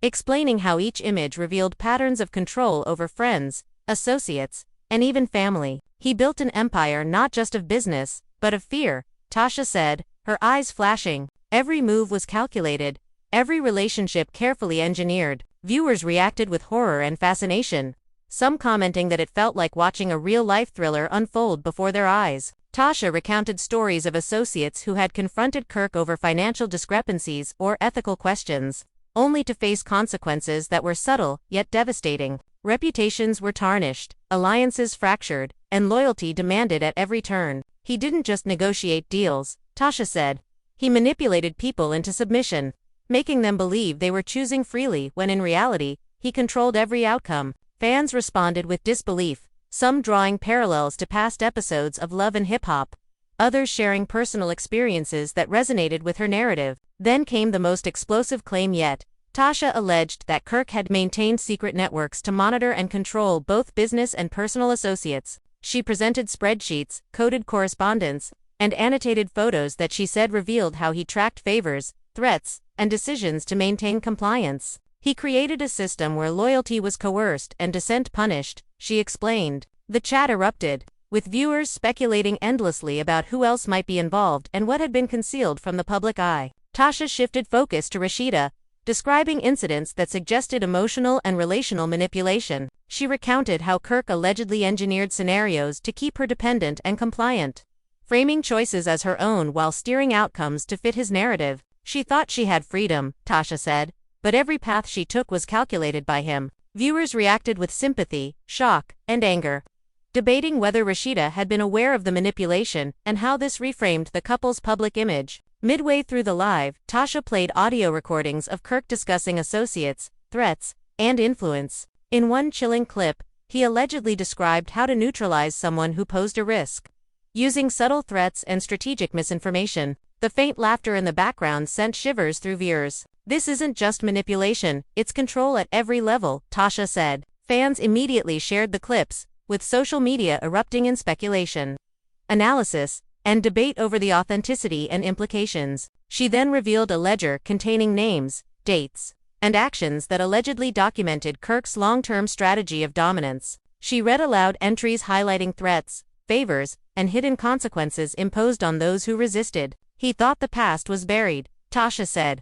Speaker 1: explaining how each image revealed patterns of control over friends, associates, and even family. He built an empire not just of business, but of fear, Tasha said, her eyes flashing. Every move was calculated, every relationship carefully engineered. Viewers reacted with horror and fascination, some commenting that it felt like watching a real-life thriller unfold before their eyes. Tasha recounted stories of associates who had confronted Kirk over financial discrepancies or ethical questions, only to face consequences that were subtle yet devastating. Reputations were tarnished, alliances fractured, and loyalty demanded at every turn. He didn't just negotiate deals, Tasha said. He manipulated people into submission, making them believe they were choosing freely when in reality, he controlled every outcome. Fans responded with disbelief, some drawing parallels to past episodes of Love and Hip Hop, others sharing personal experiences that resonated with her narrative. Then came the most explosive claim yet. Tasha alleged that Kirk had maintained secret networks to monitor and control both business and personal associates. She presented spreadsheets, coded correspondence, and annotated photos that she said revealed how he tracked favors, threats, and decisions to maintain compliance. He created a system where loyalty was coerced and dissent punished, she explained. The chat erupted, with viewers speculating endlessly about who else might be involved and what had been concealed from the public eye. Tasha shifted focus to Rashida, describing incidents that suggested emotional and relational manipulation. She recounted how Kirk allegedly engineered scenarios to keep her dependent and compliant, framing choices as her own while steering outcomes to fit his narrative. She thought she had freedom, Tasha said, but every path she took was calculated by him. Viewers reacted with sympathy, shock, and anger, debating whether Rashida had been aware of the manipulation and how this reframed the couple's public image. Midway through the live, Tasha played audio recordings of Kirk discussing associates, threats, and influence. In one chilling clip, he allegedly described how to neutralize someone who posed a risk, using subtle threats and strategic misinformation. The faint laughter in the background sent shivers through viewers. "This isn't just manipulation, it's control at every level," Tasha said. Fans immediately shared the clips, with social media erupting in speculation, analysis, and debate over the authenticity and implications. She then revealed a ledger containing names, dates, and actions that allegedly documented Kirk's long-term strategy of dominance. She read aloud entries highlighting threats, favors, and hidden consequences imposed on those who resisted. "He thought the past was buried," Tasha said.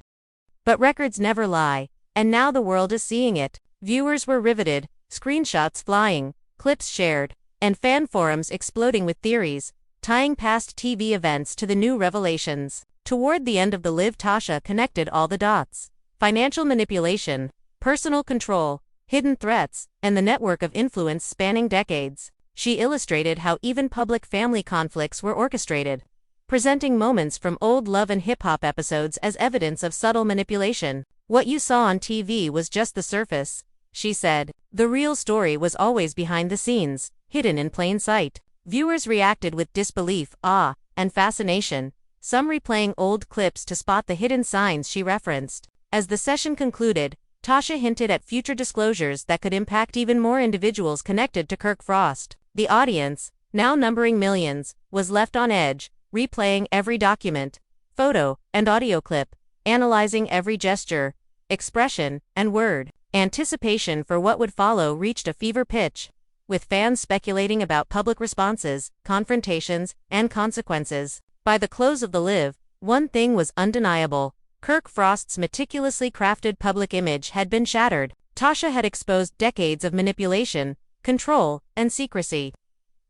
Speaker 1: "But records never lie, and now the world is seeing it." Viewers were riveted, screenshots flying, clips shared, and fan forums exploding with theories, tying past TV events to the new revelations. Toward the end of the live, Tasha connected all the dots. Financial manipulation, personal control, hidden threats, and the network of influence spanning decades. She illustrated how even public family conflicts were orchestrated, presenting moments from old love and hip-hop episodes as evidence of subtle manipulation. "What you saw on TV was just the surface," she said. "The real story was always behind the scenes, hidden in plain sight." Viewers reacted with disbelief, awe, and fascination, some replaying old clips to spot the hidden signs she referenced. As the session concluded, Tasha hinted at future disclosures that could impact even more individuals connected to Kirk Frost. The audience, now numbering millions, was left on edge, replaying every document, photo, and audio clip, analyzing every gesture, expression, and word. Anticipation for what would follow reached a fever pitch, with fans speculating about public responses, confrontations, and consequences. By the close of the live, one thing was undeniable: Kirk Frost's meticulously crafted public image had been shattered. Tasha had exposed decades of manipulation, control, and secrecy,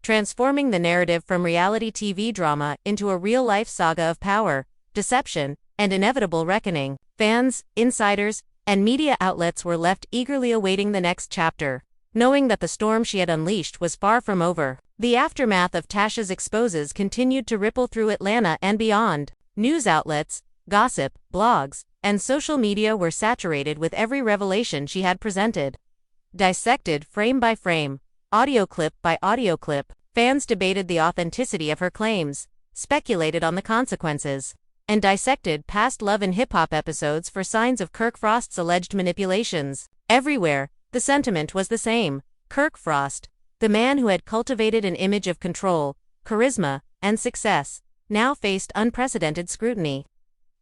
Speaker 1: transforming the narrative from reality TV drama into a real-life saga of power, deception, and inevitable reckoning. Fans, insiders, and media outlets were left eagerly awaiting the next chapter, knowing that the storm she had unleashed was far from over. The aftermath of Tasha's exposes continued to ripple through Atlanta and beyond. News outlets, gossip, blogs, and social media were saturated with every revelation she had presented. Dissected frame by frame, audio clip by audio clip, fans debated the authenticity of her claims, speculated on the consequences, and dissected past love and hip-hop episodes for signs of Kirk Frost's alleged manipulations. Everywhere, the sentiment was the same: Kirk Frost, the man who had cultivated an image of control, charisma, and success, now faced unprecedented scrutiny.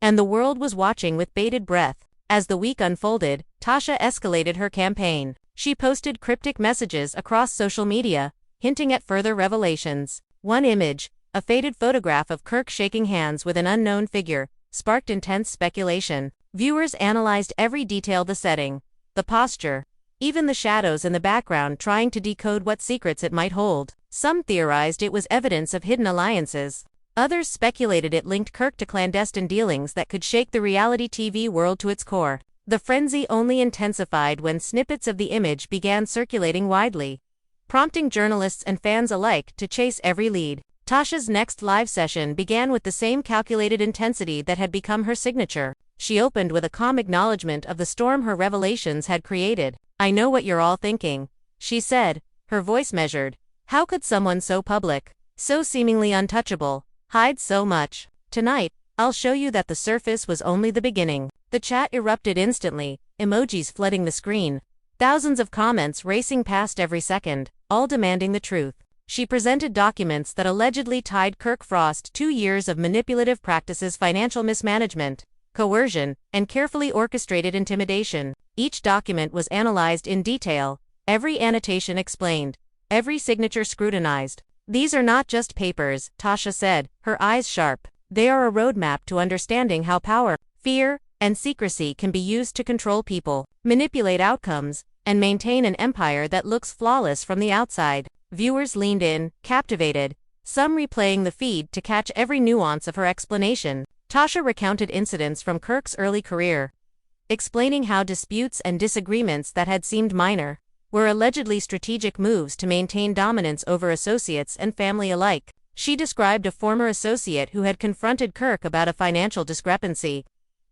Speaker 1: And the world was watching with bated breath. As the week unfolded, Tasha escalated her campaign. She posted cryptic messages across social media, hinting at further revelations. One image, a faded photograph of Kirk shaking hands with an unknown figure, sparked intense speculation. Viewers analyzed every detail: the setting, the posture, even the shadows in the background, trying to decode what secrets it might hold. Some theorized it was evidence of hidden alliances. Others speculated it linked Kirk to clandestine dealings that could shake the reality TV world to its core. The frenzy only intensified when snippets of the image began circulating widely, prompting journalists and fans alike to chase every lead. Tasha's next live session began with the same calculated intensity that had become her signature. She opened with a calm acknowledgement of the storm her revelations had created. "I know what you're all thinking," she said, her voice measured. "How could someone so public, so seemingly untouchable, hide so much? Tonight, I'll show you that the surface was only the beginning." The chat erupted instantly, emojis flooding the screen, thousands of comments racing past every second, all demanding the truth. She presented documents that allegedly tied Kirk Frost 2 years of manipulative practices: financial mismanagement, coercion, and carefully orchestrated intimidation. Each document was analyzed in detail, every annotation explained, every signature scrutinized. "These are not just papers," Tasha said, her eyes sharp. "They are a roadmap to understanding how power, fear, and secrecy can be used to control people, manipulate outcomes, and maintain an empire that looks flawless from the outside." Viewers leaned in, captivated, some replaying the feed to catch every nuance of her explanation. Tasha recounted incidents from Kirk's early career, explaining how disputes and disagreements that had seemed minor were allegedly strategic moves to maintain dominance over associates and family alike. She described a former associate who had confronted Kirk about a financial discrepancy,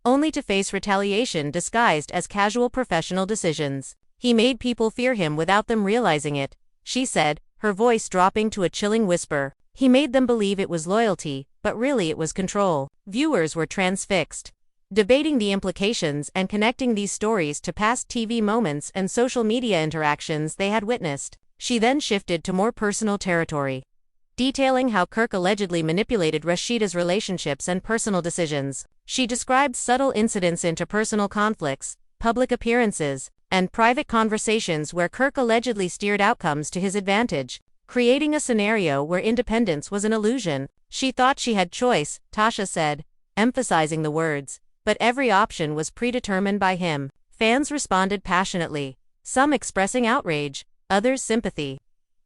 Speaker 1: only to face retaliation disguised as casual professional decisions. "He made people fear him without them realizing it," she said, her voice dropping to a chilling whisper. "He made them believe it was loyalty, but really it was control." Viewers were transfixed, debating the implications and connecting these stories to past TV moments and social media interactions they had witnessed. She then shifted to more personal territory, detailing how Kirk allegedly manipulated Rashida's relationships and personal decisions. She described subtle incidents into personal conflicts, public appearances, and private conversations where Kirk allegedly steered outcomes to his advantage, creating a scenario where independence was an illusion. "She thought she had choice," Tasha said, emphasizing the words, "but every option was predetermined by him." Fans responded passionately, some expressing outrage, others sympathy,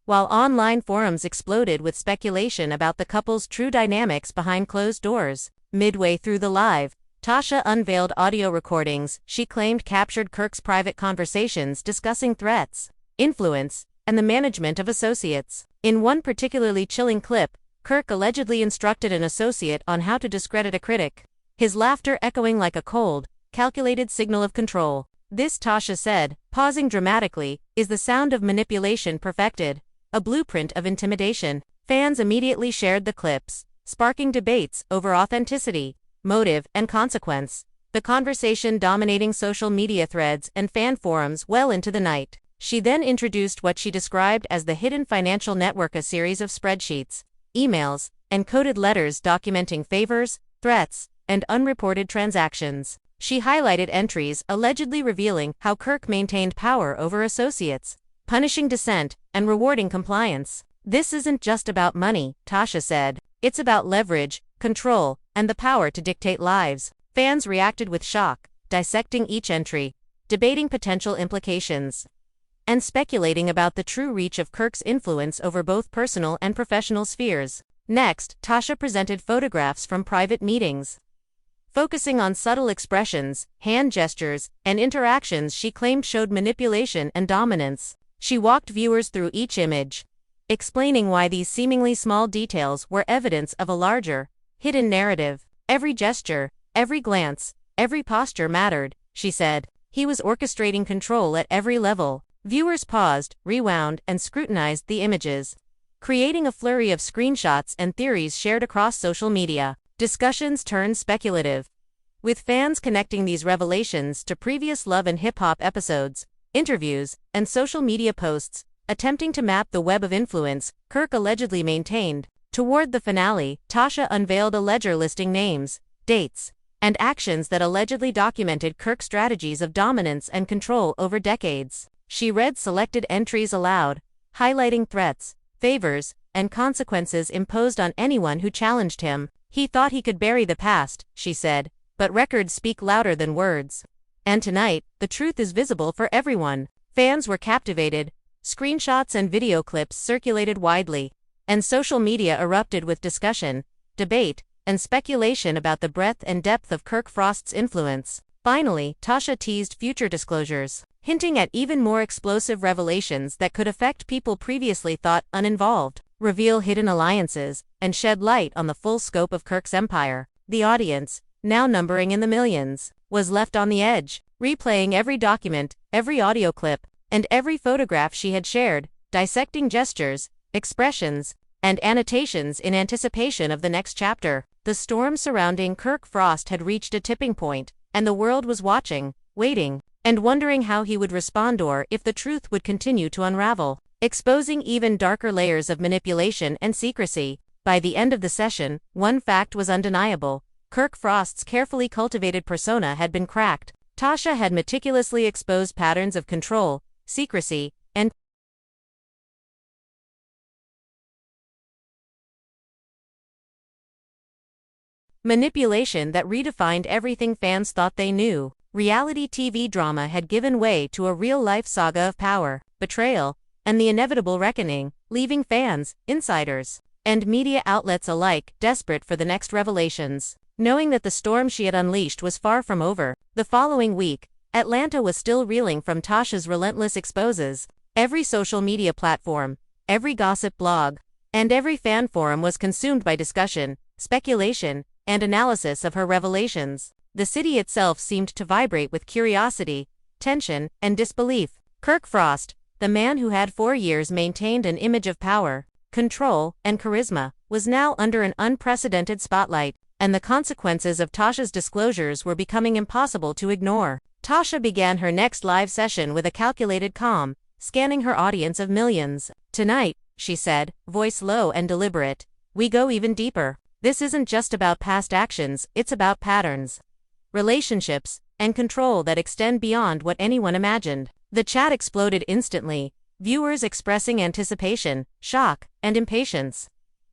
Speaker 1: while online forums exploded with speculation about the couple's true dynamics behind closed doors. Midway through the live, Tasha unveiled audio recordings she claimed captured Kirk's private conversations discussing threats, influence, and the management of associates. In one particularly chilling clip, Kirk allegedly instructed an associate on how to discredit a critic, his laughter echoing like a cold, calculated signal of control. "This," Tasha said, pausing dramatically, "is the sound of manipulation perfected, a blueprint of intimidation." Fans immediately shared the clips, sparking debates over authenticity, motive, and consequence, the conversation dominating social media threads and fan forums well into the night. She then introduced what she described as the hidden financial network, a series of spreadsheets, emails, and coded letters documenting favors, threats, and unreported transactions. She highlighted entries allegedly revealing how Kirk maintained power over associates, punishing dissent and rewarding compliance. "This isn't just about money," Tasha said. "It's about leverage, control, and the power to dictate lives." Fans reacted with shock, dissecting each entry, debating potential implications, and speculating about the true reach of Kirk's influence over both personal and professional spheres. Next, Tasha presented photographs from private meetings, focusing on subtle expressions, hand gestures, and interactions she claimed showed manipulation and dominance. She walked viewers through each image, explaining why these seemingly small details were evidence of a larger, hidden narrative. "Every gesture, every glance, every posture mattered," she said. "He was orchestrating control at every level." Viewers paused, rewound, and scrutinized the images, creating a flurry of screenshots and theories shared across social media. Discussions turned speculative, with fans connecting these revelations to previous Love and Hip Hop episodes, interviews, and social media posts, attempting to map the web of influence Kirk allegedly maintained. Toward the finale, Tasha unveiled a ledger listing names, dates, and actions that allegedly documented Kirk's strategies of dominance and control over decades. She read selected entries aloud, highlighting threats, favors, and consequences imposed on anyone who challenged him. "He thought he could bury the past," she said, "but records speak louder than words. And tonight, the truth is visible for everyone." Fans were captivated, screenshots and video clips circulated widely, and social media erupted with discussion, debate, and speculation about the breadth and depth of Kirk Frost's influence. Finally, Tasha teased future disclosures, hinting at even more explosive revelations that could affect people previously thought uninvolved, reveal hidden alliances, and shed light on the full scope of Kirk's empire. The audience, now numbering in the millions, was left on the edge, replaying every document, every audio clip, and every photograph she had shared, dissecting gestures, expressions, and annotations in anticipation of the next chapter. The storm surrounding Kirk Frost had reached a tipping point, and the world was watching, waiting, and wondering how he would respond or if the truth would continue to unravel, exposing even darker layers of manipulation and secrecy. By the end of the session, one fact was undeniable: Kirk Frost's carefully cultivated persona had been cracked. Tasha had meticulously exposed patterns of control, secrecy, and manipulation that redefined everything fans thought they knew. Reality TV drama had given way to a real-life saga of power, betrayal, and the inevitable reckoning, leaving fans, insiders, and media outlets alike desperate for the next revelations. Knowing that the storm she had unleashed was far from over, The following week, Atlanta was still reeling from Tasha's relentless exposes. Every social media platform, every gossip blog, and every fan forum was consumed by discussion, speculation, and analysis of her revelations. The city itself seemed to vibrate with curiosity, tension, and disbelief. Kirk Frost, the man who had for years maintained an image of power, control, and charisma, was now under an unprecedented spotlight, and the consequences of Tasha's disclosures were becoming impossible to ignore. Tasha began her next live session with a calculated calm, scanning her audience of millions. "Tonight," she said, voice low and deliberate, "we go even deeper. This isn't just about past actions, it's about patterns, relationships, and control that extend beyond what anyone imagined." The chat exploded instantly, viewers expressing anticipation, shock, and impatience.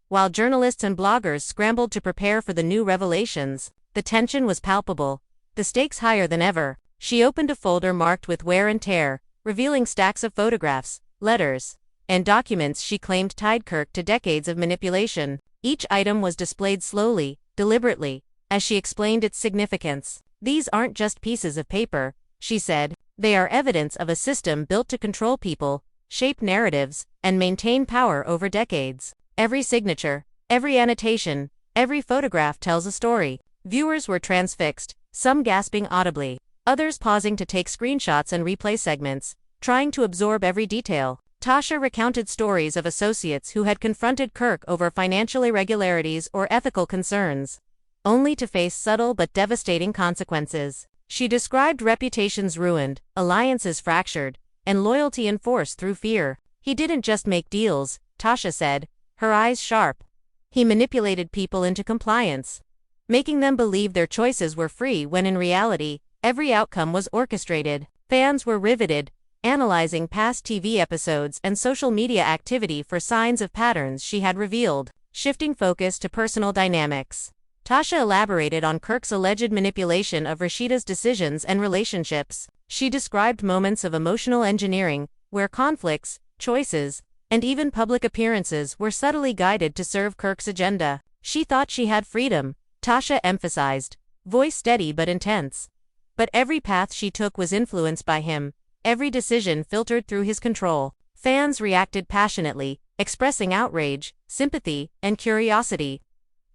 Speaker 1: While journalists and bloggers scrambled to prepare for the new revelations, the tension was palpable, the stakes higher than ever. She opened a folder marked with wear and tear, revealing stacks of photographs, letters, and documents she claimed tied Kirk to decades of manipulation. Each item was displayed slowly, deliberately, as she explained its significance. "These aren't just pieces of paper," she said. "They are evidence of a system built to control people, shape narratives, and maintain power over decades. Every signature, every annotation, every photograph tells a story." Viewers were transfixed, some gasping audibly, others pausing to take screenshots and replay segments, trying to absorb every detail. Tasha recounted stories of associates who had confronted Kirk over financial irregularities or ethical concerns, only to face subtle but devastating consequences. She described reputations ruined, alliances fractured, and loyalty enforced through fear. "He didn't just make deals," Tasha said, her eyes sharp. "He manipulated people into compliance, making them believe their choices were free when in reality, every outcome was orchestrated." Fans were riveted, analyzing past TV episodes and social media activity for signs of patterns she had revealed. Shifting focus to personal dynamics, Tasha elaborated on Kirk's alleged manipulation of Rashida's decisions and relationships. She described moments of emotional engineering, where conflicts, choices, and even public appearances were subtly guided to serve Kirk's agenda. "She thought she had freedom," Tasha emphasized, voice steady but intense. "But every path she took was influenced by him, every decision filtered through his control." Fans reacted passionately, expressing outrage, sympathy, and curiosity,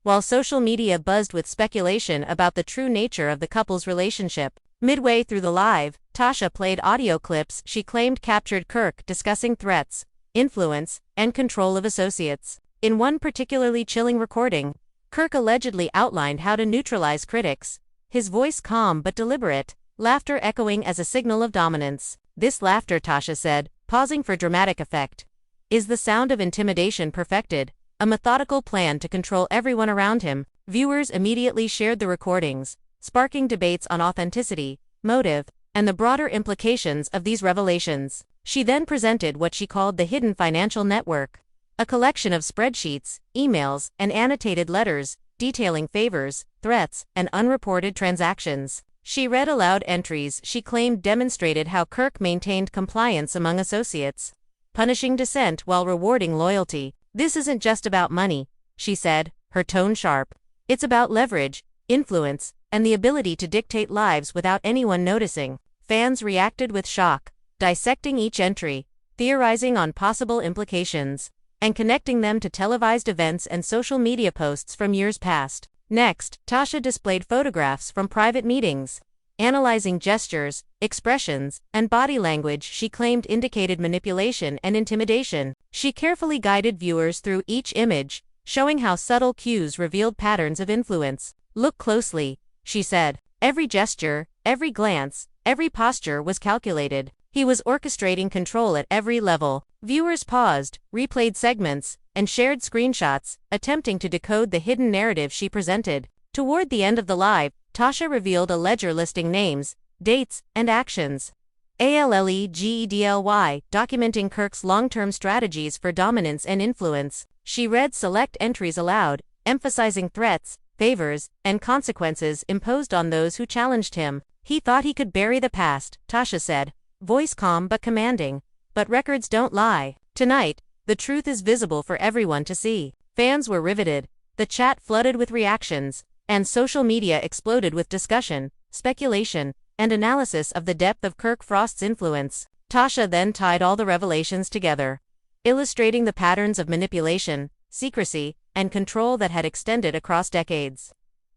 Speaker 1: while social media buzzed with speculation about the true nature of the couple's relationship. Midway through the live, Tasha played audio clips she claimed captured Kirk discussing threats, influence, and control of associates. In one particularly chilling recording, Kirk allegedly outlined how to neutralize critics, his voice calm but deliberate, laughter echoing as a signal of dominance. "This laughter," Tasha said, pausing for dramatic effect, "is the sound of intimidation perfected, a methodical plan to control everyone around him." Viewers immediately shared the recordings, sparking debates on authenticity, motive, and the broader implications of these revelations. She then presented what she called the hidden financial network, a collection of spreadsheets, emails, and annotated letters, detailing favors, threats, and unreported transactions. She read aloud entries she claimed demonstrated how Kirk maintained compliance among associates, punishing dissent while rewarding loyalty. "This isn't just about money," she said, her tone sharp. "It's about leverage, influence, and the ability to dictate lives without anyone noticing." Fans reacted with shock, dissecting each entry, theorizing on possible implications, and connecting them to televised events and social media posts from years past. Next, Tasha displayed photographs from private meetings, analyzing gestures, expressions, and body language she claimed indicated manipulation and intimidation. She carefully guided viewers through each image, showing how subtle cues revealed patterns of influence. "Look closely," she said. "Every gesture, every glance, every posture was calculated. He was orchestrating control at every level." Viewers paused, replayed segments, and shared screenshots, attempting to decode the hidden narrative she presented. Toward the end of the live, Tasha revealed a ledger listing names, dates, and actions. ALLEGEDLY, documenting Kirk's long-term strategies for dominance and influence. She read select entries aloud, emphasizing threats, favors, and consequences imposed on those who challenged him. "He thought he could bury the past," Tasha said, voice calm but commanding. "But records don't lie. Tonight, the truth is visible for everyone to see." Fans were riveted, the chat flooded with reactions, and social media exploded with discussion, speculation, and analysis of the depth of Kirk Frost's influence. Tasha then tied all the revelations together, illustrating the patterns of manipulation, secrecy, and control that had extended across decades.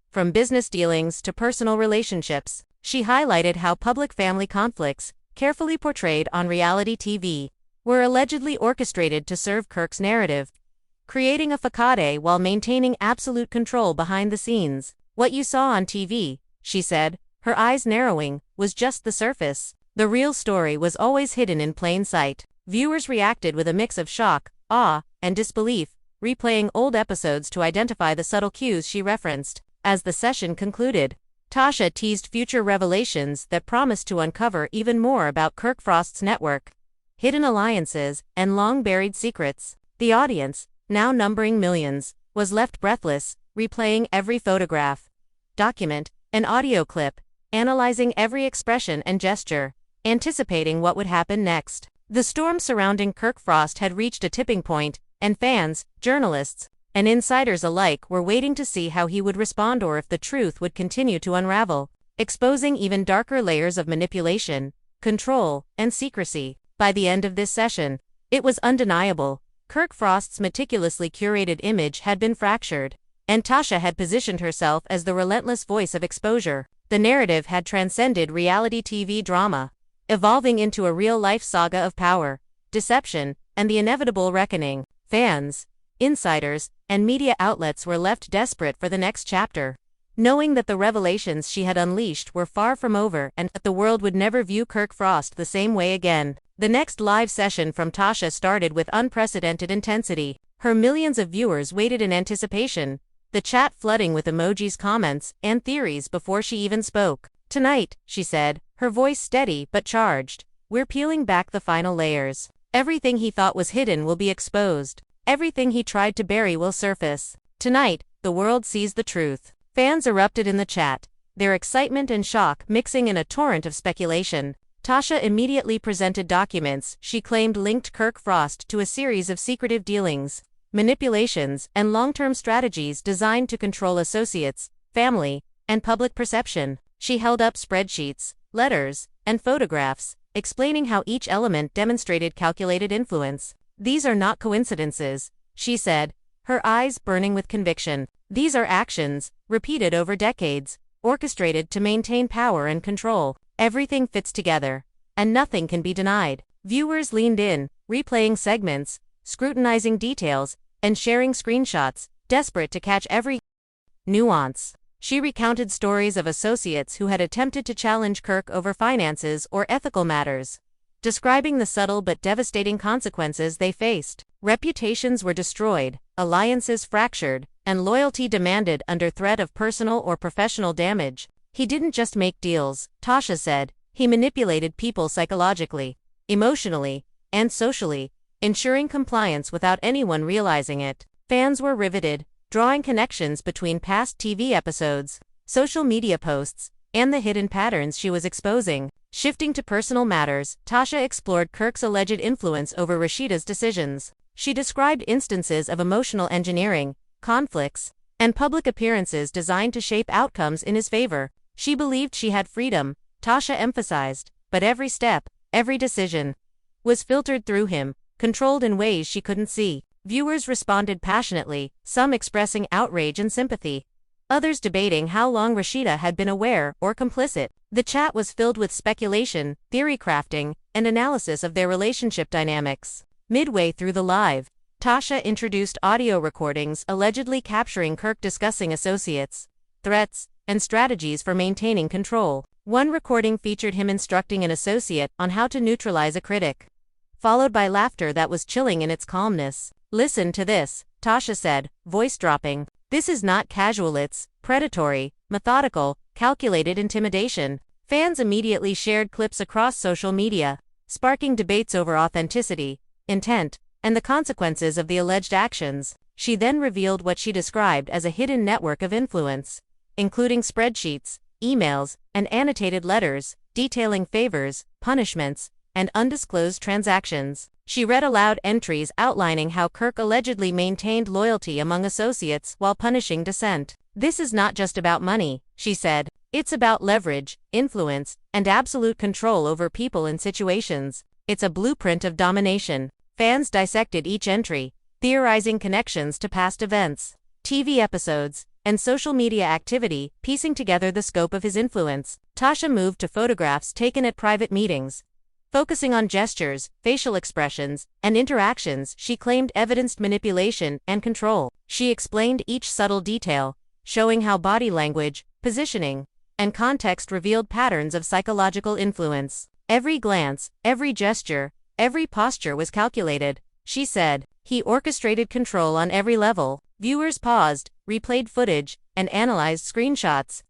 Speaker 1: From business dealings to personal relationships, she highlighted how public family conflicts, carefully portrayed on reality TV, were allegedly orchestrated to serve Kirk's narrative, creating a facade while maintaining absolute control behind the scenes. "What you saw on TV," she said, her eyes narrowing, "was just the surface. The real story was always hidden in plain sight." Viewers reacted with a mix of shock, awe, and disbelief, replaying old episodes to identify the subtle cues she referenced. As the session concluded, Tasha teased future revelations that promised to uncover even more about Kirk Frost's network, hidden alliances, and long-buried secrets. The audience, now numbering millions, was left breathless, replaying every photograph, document, and audio clip, analyzing every expression and gesture, anticipating what would happen next. The storm surrounding Kirk Frost had reached a tipping point, and fans, journalists, and insiders alike were waiting to see how he would respond or if the truth would continue to unravel, exposing even darker layers of manipulation, control, and secrecy. By the end of this session, it was undeniable. Kirk Frost's meticulously curated image had been fractured, and Tasha had positioned herself as the relentless voice of exposure. The narrative had transcended reality TV drama, evolving into a real-life saga of power, deception, and the inevitable reckoning. Fans, insiders, and media outlets were left desperate for the next chapter, knowing that the revelations she had unleashed were far from over and that the world would never view Kirk Frost the same way again. The next live session from Tasha started with unprecedented intensity. Her millions of viewers waited in anticipation, the chat flooding with emojis, comments, and theories before she even spoke. "Tonight," she said, her voice steady but charged, "we're peeling back the final layers. Everything he thought was hidden will be exposed. Everything he tried to bury will surface. Tonight, the world sees the truth." Fans erupted in the chat, their excitement and shock mixing in a torrent of speculation. Tasha immediately presented documents she claimed linked Kirk Frost to a series of secretive dealings, manipulations, and long-term strategies designed to control associates, family, and public perception. She held up spreadsheets, letters, and photographs, explaining how each element demonstrated calculated influence. "These are not coincidences," she said, her eyes burning with conviction. "These are actions, repeated over decades, orchestrated to maintain power and control. Everything fits together, and nothing can be denied." Viewers leaned in, replaying segments, scrutinizing details, and sharing screenshots, desperate to catch every nuance. She recounted stories of associates who had attempted to challenge Kirk over finances or ethical matters, describing the subtle but devastating consequences they faced. Reputations were destroyed, alliances fractured, and loyalty demanded under threat of personal or professional damage. "He didn't just make deals," Tasha said, "he manipulated people psychologically, emotionally, and socially, ensuring compliance without anyone realizing it." Fans were riveted, drawing connections between past TV episodes, social media posts, and the hidden patterns she was exposing. Shifting to personal matters, Tasha explored Kirk's alleged influence over Rashida's decisions. She described instances of emotional engineering, conflicts, and public appearances designed to shape outcomes in his favor. She believed she had freedom, Tasha emphasized, but every step, every decision, was filtered through him, controlled in ways she couldn't see. Viewers responded passionately, some expressing outrage and sympathy, others debating how long Rashida had been aware or complicit. The chat was filled with speculation, theory crafting, and analysis of their relationship dynamics. Midway through the live, Tasha introduced audio recordings allegedly capturing Kirk discussing associates, threats, and strategies for maintaining control. One recording featured him instructing an associate on how to neutralize a critic, followed by laughter that was chilling in its calmness. "Listen to this," Tasha said, voice dropping. "This is not casual, it's predatory, methodical, calculated intimidation." Fans immediately shared clips across social media, sparking debates over authenticity, intent, and the consequences of the alleged actions. She then revealed what she described as a hidden network of influence, including spreadsheets, emails, and annotated letters, detailing favors, punishments, and undisclosed transactions. She read aloud entries outlining how Kirk allegedly maintained loyalty among associates while punishing dissent. "This is not just about money," she said. "It's about leverage, influence, and absolute control over people and situations. It's a blueprint of domination." Fans dissected each entry, theorizing connections to past events, TV episodes, and social media activity, piecing together the scope of his influence. Tasha moved to photographs taken at private meetings. Focusing on gestures, facial expressions, and interactions she claimed evidenced manipulation and control. She explained each subtle detail, showing how body language, positioning, and context revealed patterns of psychological influence. "Every glance, every gesture, every posture was calculated," she said. "He orchestrated control on every level." Viewers paused, replayed footage, and analyzed screenshots,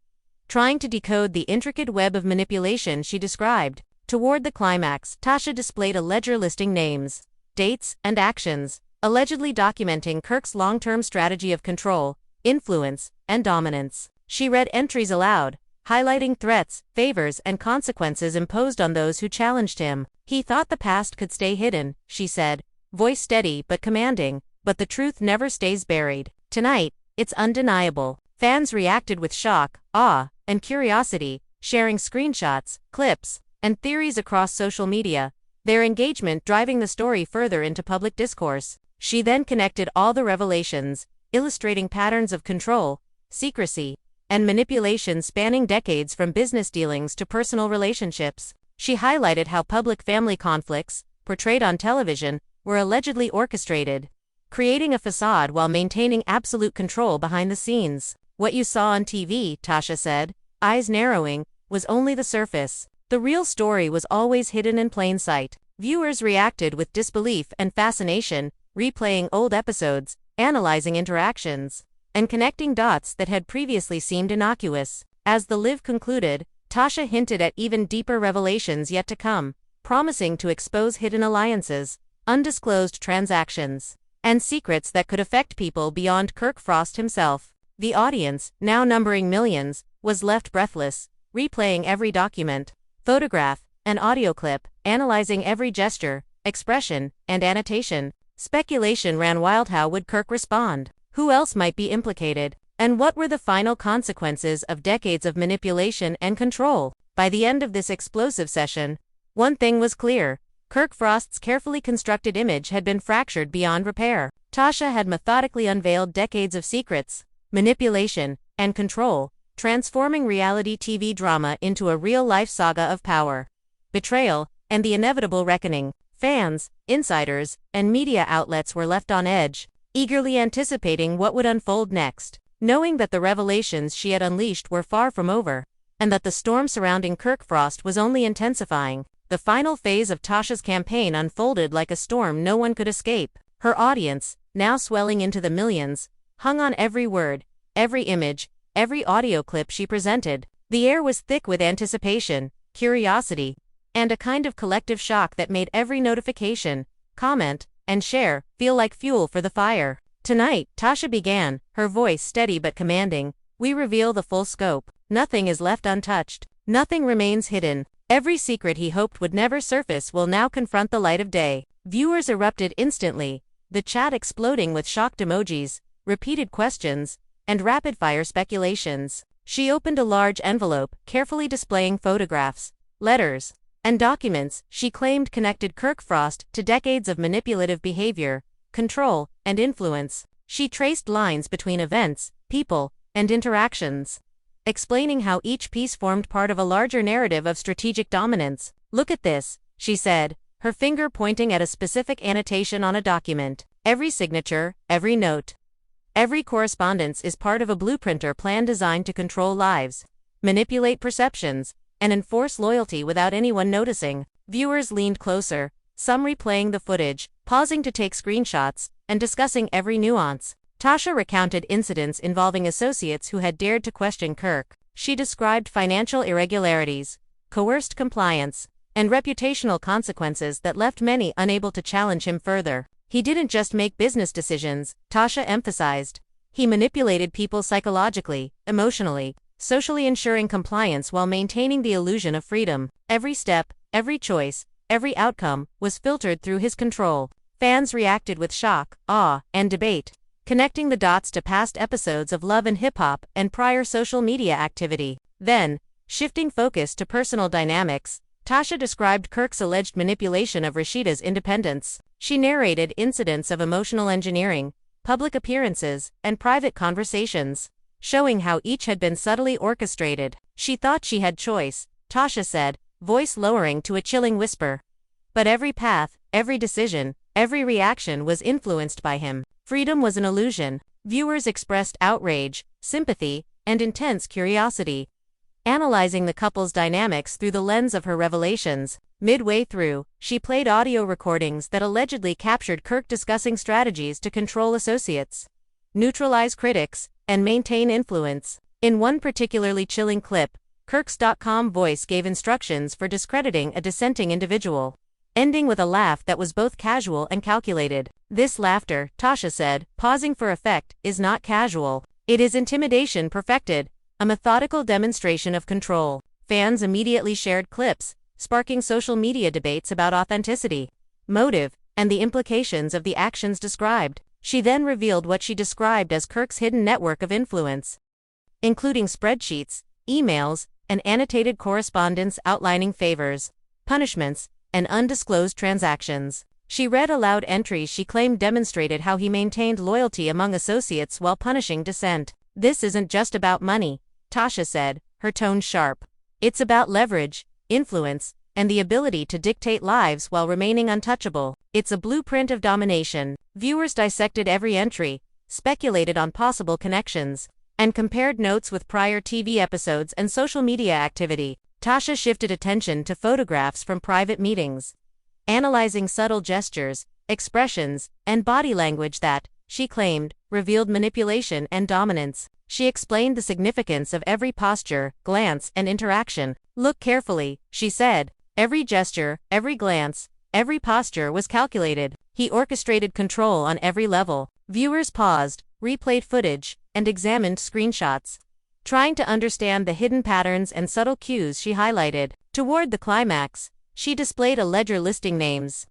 Speaker 1: trying to decode the intricate web of manipulation she described. Toward the climax, Tasha displayed a ledger listing names, dates, and actions, allegedly documenting Kirk's long-term strategy of control, influence, and dominance. She read entries aloud, highlighting threats, favors, and consequences imposed on those who challenged him. "He thought the past could stay hidden," she said, voice steady but commanding, "but the truth never stays buried. Tonight, it's undeniable." Fans reacted with shock, awe, and curiosity, sharing screenshots, clips, and theories across social media, their engagement driving the story further into public discourse. She then connected all the revelations, illustrating patterns of control, secrecy, and manipulation spanning decades from business dealings to personal relationships. She highlighted how public family conflicts, portrayed on television, were allegedly orchestrated, creating a facade while maintaining absolute control behind the scenes. "What you saw on TV," Tasha said, eyes narrowing, "was only the surface. The real story was always hidden in plain sight." Viewers reacted with disbelief and fascination, replaying old episodes, analyzing interactions, and connecting dots that had previously seemed innocuous. As the live concluded, Tasha hinted at even deeper revelations yet to come, promising to expose hidden alliances, undisclosed transactions, and secrets that could affect people beyond Kirk Frost himself. The audience, now numbering millions, was left breathless, replaying every document, photograph, and audio clip, analyzing every gesture, expression, and annotation. Speculation ran wild. How would Kirk respond? Who else might be implicated? And what were the final consequences of decades of manipulation and control? By the end of this explosive session, one thing was clear: Kirk Frost's carefully constructed image had been fractured beyond repair. Tasha had methodically unveiled decades of secrets, manipulation, and control, transforming reality TV drama into a real-life saga of power, betrayal, and the inevitable reckoning. Fans, insiders, and media outlets were left on edge, eagerly anticipating what would unfold next, knowing that the revelations she had unleashed were far from over, and that the storm surrounding Kirk Frost was only intensifying. The final phase of Tasha's campaign unfolded like a storm no one could escape. Her audience, now swelling into the millions, hung on every word, every image, every audio clip she presented. The air was thick with anticipation, curiosity, and a kind of collective shock that made every notification, comment, and share feel like fuel for the fire. "Tonight," Tasha began, her voice steady but commanding, "we reveal the full scope. Nothing is left untouched. Nothing remains hidden. Every secret he hoped would never surface will now confront the light of day." Viewers erupted instantly, the chat exploding with shocked emojis, repeated questions, and rapid-fire speculations. She opened a large envelope, carefully displaying photographs, letters, and documents she claimed connected Kirk Frost to decades of manipulative behavior, control, and influence. She traced lines between events, people, and interactions, explaining how each piece formed part of a larger narrative of strategic dominance. "Look at this," she said, her finger pointing at a specific annotation on a document. "Every signature, every note, every correspondence is part of a blueprint or plan designed to control lives, manipulate perceptions, and enforce loyalty without anyone noticing." Viewers leaned closer, some replaying the footage, pausing to take screenshots, and discussing every nuance. Tasha recounted incidents involving associates who had dared to question Kirk. She described financial irregularities, coerced compliance, and reputational consequences that left many unable to challenge him further. "He didn't just make business decisions," Tasha emphasized. "He manipulated people psychologically, emotionally, socially, ensuring compliance while maintaining the illusion of freedom. Every step, every choice, every outcome was filtered through his control." Fans reacted with shock, awe, and debate, connecting the dots to past episodes of Love and Hip Hop and prior social media activity. Then, shifting focus to personal dynamics, Tasha described Kirk's alleged manipulation of Rashida's independence. She narrated incidents of emotional engineering, public appearances, and private conversations, showing how each had been subtly orchestrated. She thought she had choice, Tasha said, voice lowering to a chilling whisper. But every path, every decision, every reaction was influenced by him. Freedom was an illusion. Viewers expressed outrage, sympathy, and intense curiosity, analyzing the couple's dynamics through the lens of her revelations. Midway through, she played audio recordings that allegedly captured Kirk discussing strategies to control associates, neutralize critics, and maintain influence. In one particularly chilling clip, Kirk's.com voice gave instructions for discrediting a dissenting individual, ending with a laugh that was both casual and calculated. This laughter, Tasha said, pausing for effect, is not casual. It is intimidation perfected, a methodical demonstration of control. Fans immediately shared clips, sparking social media debates about authenticity, motive, and the implications of the actions described. She then revealed what she described as Kirk's hidden network of influence, including spreadsheets, emails, and annotated correspondence outlining favors, punishments, and undisclosed transactions. She read aloud entries she claimed demonstrated how he maintained loyalty among associates while punishing dissent. "This isn't just about money," Tasha said, her tone sharp. "It's about leverage, influence, and the ability to dictate lives while remaining untouchable. It's a blueprint of domination." Viewers dissected every entry, speculated on possible connections, and compared notes with prior TV episodes and social media activity. Tasha shifted attention to photographs from private meetings, analyzing subtle gestures, expressions, and body language that, she claimed, revealed manipulation and dominance. She explained the significance of every posture, glance, and interaction. "Look carefully," she said. "Every gesture, every glance, every posture was calculated. He orchestrated control on every level." Viewers paused, replayed footage, and examined screenshots, trying to understand the hidden patterns and subtle cues she highlighted. Toward the climax, she displayed a ledger listing names,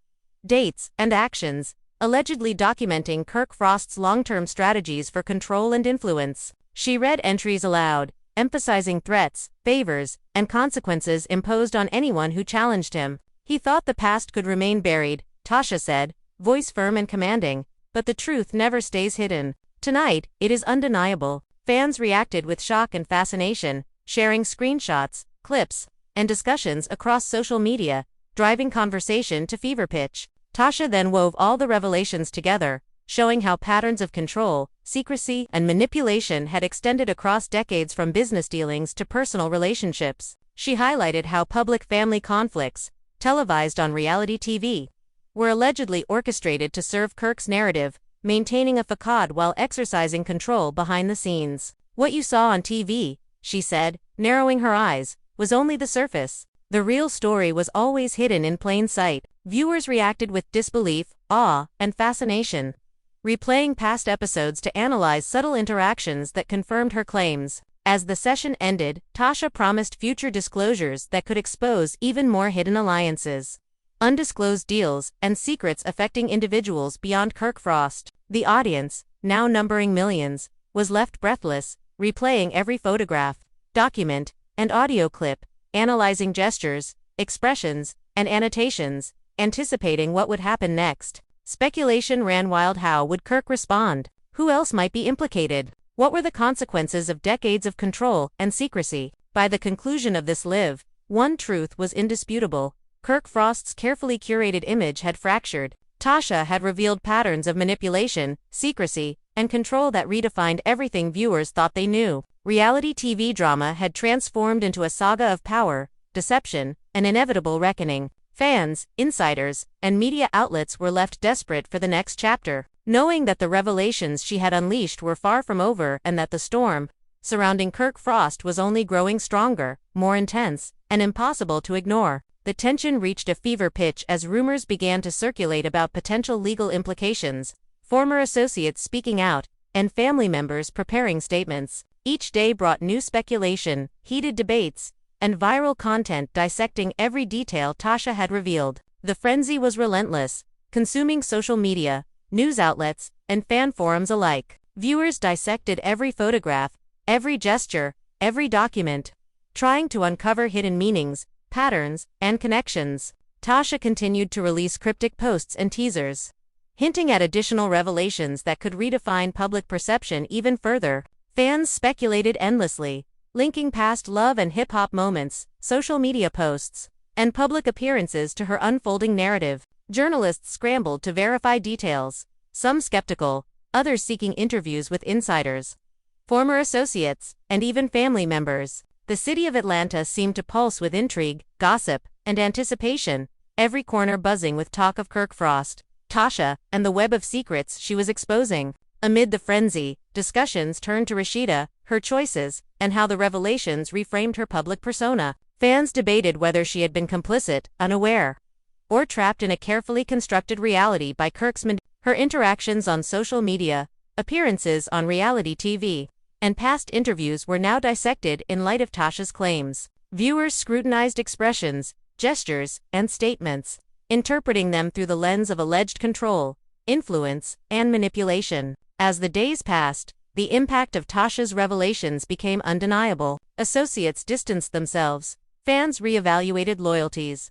Speaker 1: dates, and actions, allegedly documenting Kirk Frost's long-term strategies for control and influence. She read entries aloud, emphasizing threats, favors, and consequences imposed on anyone who challenged him. "He thought the past could remain buried," Tasha said, voice firm and commanding, "but the truth never stays hidden. Tonight, it is undeniable." Fans reacted with shock and fascination, sharing screenshots, clips, and discussions across social media, driving conversation to fever pitch. Tasha then wove all the revelations together, showing how patterns of control, secrecy, and manipulation had extended across decades from business dealings to personal relationships. She highlighted how public family conflicts, televised on reality TV, were allegedly orchestrated to serve Kirk's narrative, maintaining a facade while exercising control behind the scenes. "What you saw on TV," she said, narrowing her eyes, "was only the surface. The real story was always hidden in plain sight." Viewers reacted with disbelief, awe, and fascination, replaying past episodes to analyze subtle interactions that confirmed her claims. As the session ended, Tasha promised future disclosures that could expose even more hidden alliances, undisclosed deals, and secrets affecting individuals beyond Kirk Frost. The audience, now numbering millions, was left breathless, replaying every photograph, document, and audio clip, analyzing gestures, expressions, and annotations, anticipating what would happen next. Speculation ran wild. How would Kirk respond? Who else might be implicated? What were the consequences of decades of control and secrecy? By the conclusion of this live, one truth was indisputable: Kirk Frost's carefully curated image had fractured. Tasha had revealed patterns of manipulation, secrecy, and control that redefined everything viewers thought they knew. Reality TV drama had transformed into a saga of power, deception, and inevitable reckoning. Fans, insiders, and media outlets were left desperate for the next chapter, knowing that the revelations she had unleashed were far from over and that the storm surrounding Kirk Frost was only growing stronger, more intense, and impossible to ignore. The tension reached a fever pitch as rumors began to circulate about potential legal implications, former associates speaking out, and family members preparing statements. Each day brought new speculation, heated debates, and viral content dissecting every detail Tasha had revealed. The frenzy was relentless, consuming social media, news outlets, and fan forums alike. Viewers dissected every photograph, every gesture, every document, trying to uncover hidden meanings, patterns, and connections. Tasha continued to release cryptic posts and teasers, hinting at additional revelations that could redefine public perception even further. Fans speculated endlessly, linking past love and hip-hop moments, social media posts, and public appearances to her unfolding narrative. Journalists scrambled to verify details, some skeptical, others seeking interviews with insiders, former associates, and even family members. The city of Atlanta seemed to pulse with intrigue, gossip, and anticipation, every corner buzzing with talk of Kirk Frost, Tasha, and the web of secrets she was exposing. Amid the frenzy, discussions turned to Rashida, her choices, and how the revelations reframed her public persona. Fans debated whether she had been complicit, unaware, or trapped in a carefully constructed reality by Kirk's her interactions on social media, appearances on reality TV, and past interviews were now dissected in light of Tasha's claims. Viewers scrutinized expressions, gestures, and statements, interpreting them through the lens of alleged control, influence, and manipulation. As the days passed, the impact of Tasha's revelations became undeniable. Associates distanced themselves, fans reevaluated loyalties,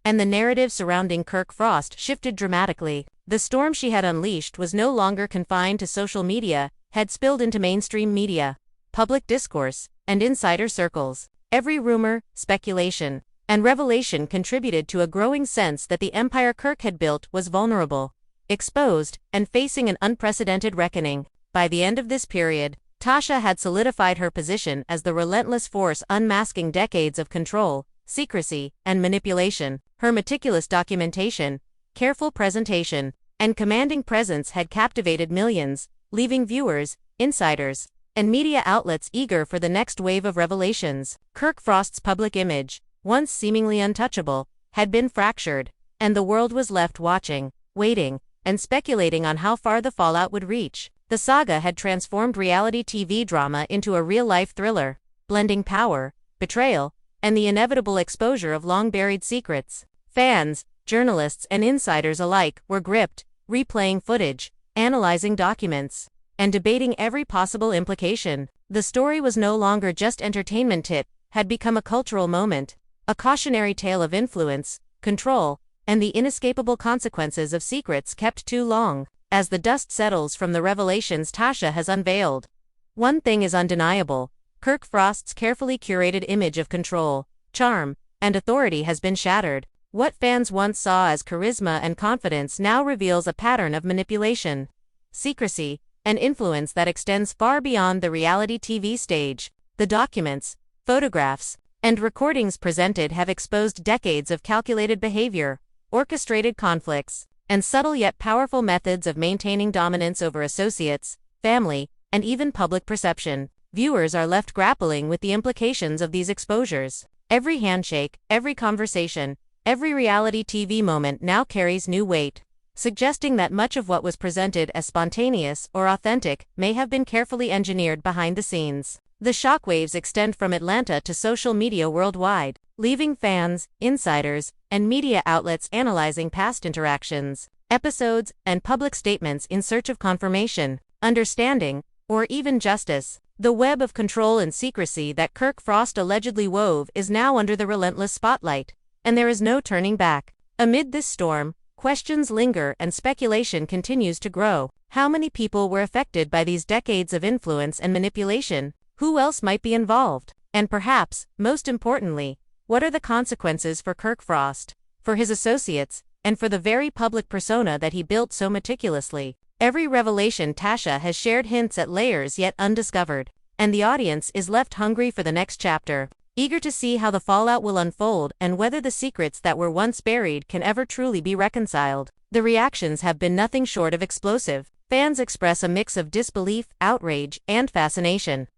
Speaker 1: and the narrative surrounding Kirk Frost shifted dramatically. The storm she had unleashed was no longer confined to social media, had spilled into mainstream media, public discourse, and insider circles. Every rumor, speculation, and revelation contributed to a growing sense that the empire Kirk had built was vulnerable, exposed, and facing an unprecedented reckoning. By the end of this period, Tasha had solidified her position as the relentless force unmasking decades of control, secrecy, and manipulation. Her meticulous documentation, careful presentation, and commanding presence had captivated millions, leaving viewers, insiders, and media outlets eager for the next wave of revelations. Kirk Frost's public image, once seemingly untouchable, had been fractured, and the world was left watching, waiting, and speculating on how far the fallout would reach. The saga had transformed reality TV drama into a real-life thriller, blending power, betrayal, and the inevitable exposure of long-buried secrets. Fans, journalists, and insiders alike were gripped, replaying footage, analyzing documents, and debating every possible implication. The story was no longer just entertainment, it had become a cultural moment, a cautionary tale of influence, control, and the inescapable consequences of secrets kept too long. As the dust settles from the revelations Tasha has unveiled, one thing is undeniable: Kirk Frost's carefully curated image of control, charm, and authority has been shattered. What fans once saw as charisma and confidence now reveals a pattern of manipulation, secrecy, and influence that extends far beyond the reality TV stage. The documents, photographs, and recordings presented have exposed decades of calculated behavior, orchestrated conflicts, and subtle yet powerful methods of maintaining dominance over associates, family, and even public perception. Viewers are left grappling with the implications of these exposures. Every handshake, every conversation, every reality TV moment now carries new weight, suggesting that much of what was presented as spontaneous or authentic may have been carefully engineered behind the scenes. The shockwaves extend from Atlanta to social media worldwide, leaving fans, insiders, and media outlets analyzing past interactions, episodes, and public statements in search of confirmation, understanding, or even justice. The web of control and secrecy that Kirk Frost allegedly wove is now under the relentless spotlight, and there is no turning back. Amid this storm, questions linger and speculation continues to grow. How many people were affected by these decades of influence and manipulation? Who else might be involved? And perhaps, most importantly, what are the consequences for Kirk Frost, for his associates, and for the very public persona that he built so meticulously? Every revelation Tasha has shared hints at layers yet undiscovered, and the audience is left hungry for the next chapter, eager to see how the fallout will unfold and whether the secrets that were once buried can ever truly be reconciled. The reactions have been nothing short of explosive. Fans express a mix of disbelief, outrage, and fascination,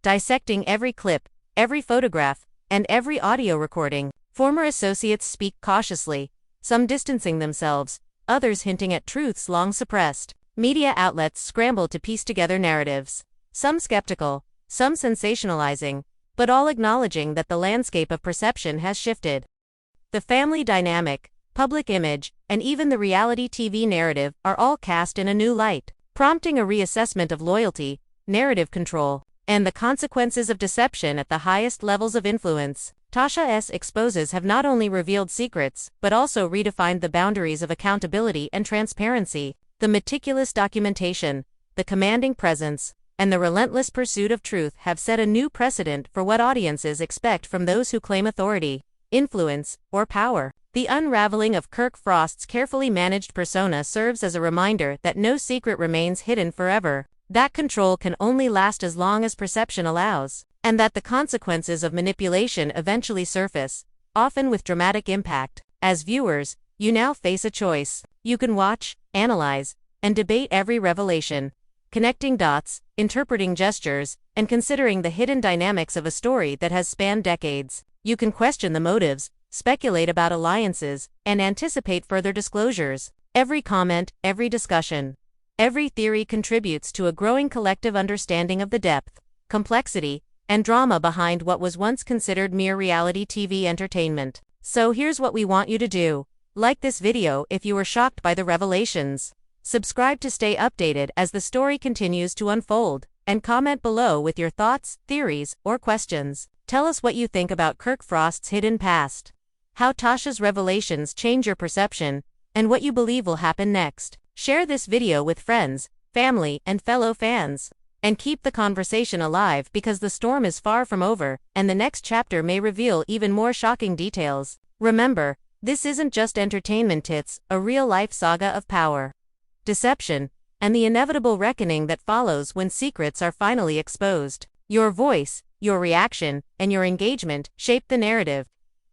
Speaker 1: dissecting every clip, every photograph, and every audio recording. Former associates speak cautiously, some distancing themselves, others hinting at truths long suppressed. Media outlets scramble to piece together narratives, some skeptical, some sensationalizing, but all acknowledging that the landscape of perception has shifted. The family dynamic, public image, and even the reality TV narrative are all cast in a new light. prompting a reassessment of loyalty, narrative control, and the consequences of deception at the highest levels of influence. Tasha's exposes have not only revealed secrets, but also redefined the boundaries of accountability and transparency. The meticulous documentation, the commanding presence, and the relentless pursuit of truth have set a new precedent for what audiences expect from those who claim authority, influence, or power. The unraveling of Kirk Frost's carefully managed persona serves as a reminder that no secret remains hidden forever, that control can only last as long as perception allows, and that the consequences of manipulation eventually surface, often with dramatic impact. As viewers, you now face a choice. You can watch, analyze, and debate every revelation, connecting dots, interpreting gestures, and considering the hidden dynamics of a story that has spanned decades. You can question the motives, speculate about alliances, and anticipate further disclosures. Every comment, every discussion, every theory contributes to a growing collective understanding of the depth, complexity, and drama behind what was once considered mere reality TV entertainment. So here's what we want you to do. Like this video if you were shocked by the revelations. Subscribe to stay updated as the story continues to unfold, and comment below with your thoughts, theories, or questions. Tell us what you think about Kirk Frost's hidden past, how Tasha's revelations change your perception, and what you believe will happen next. Share this video with friends, family, and fellow fans. And keep the conversation alive because the storm is far from over, and the next chapter may reveal even more shocking details. Remember, this isn't just entertainment, it's a real-life saga of power, deception, and the inevitable reckoning that follows when secrets are finally exposed. Your voice, your reaction, and your engagement shape the narrative,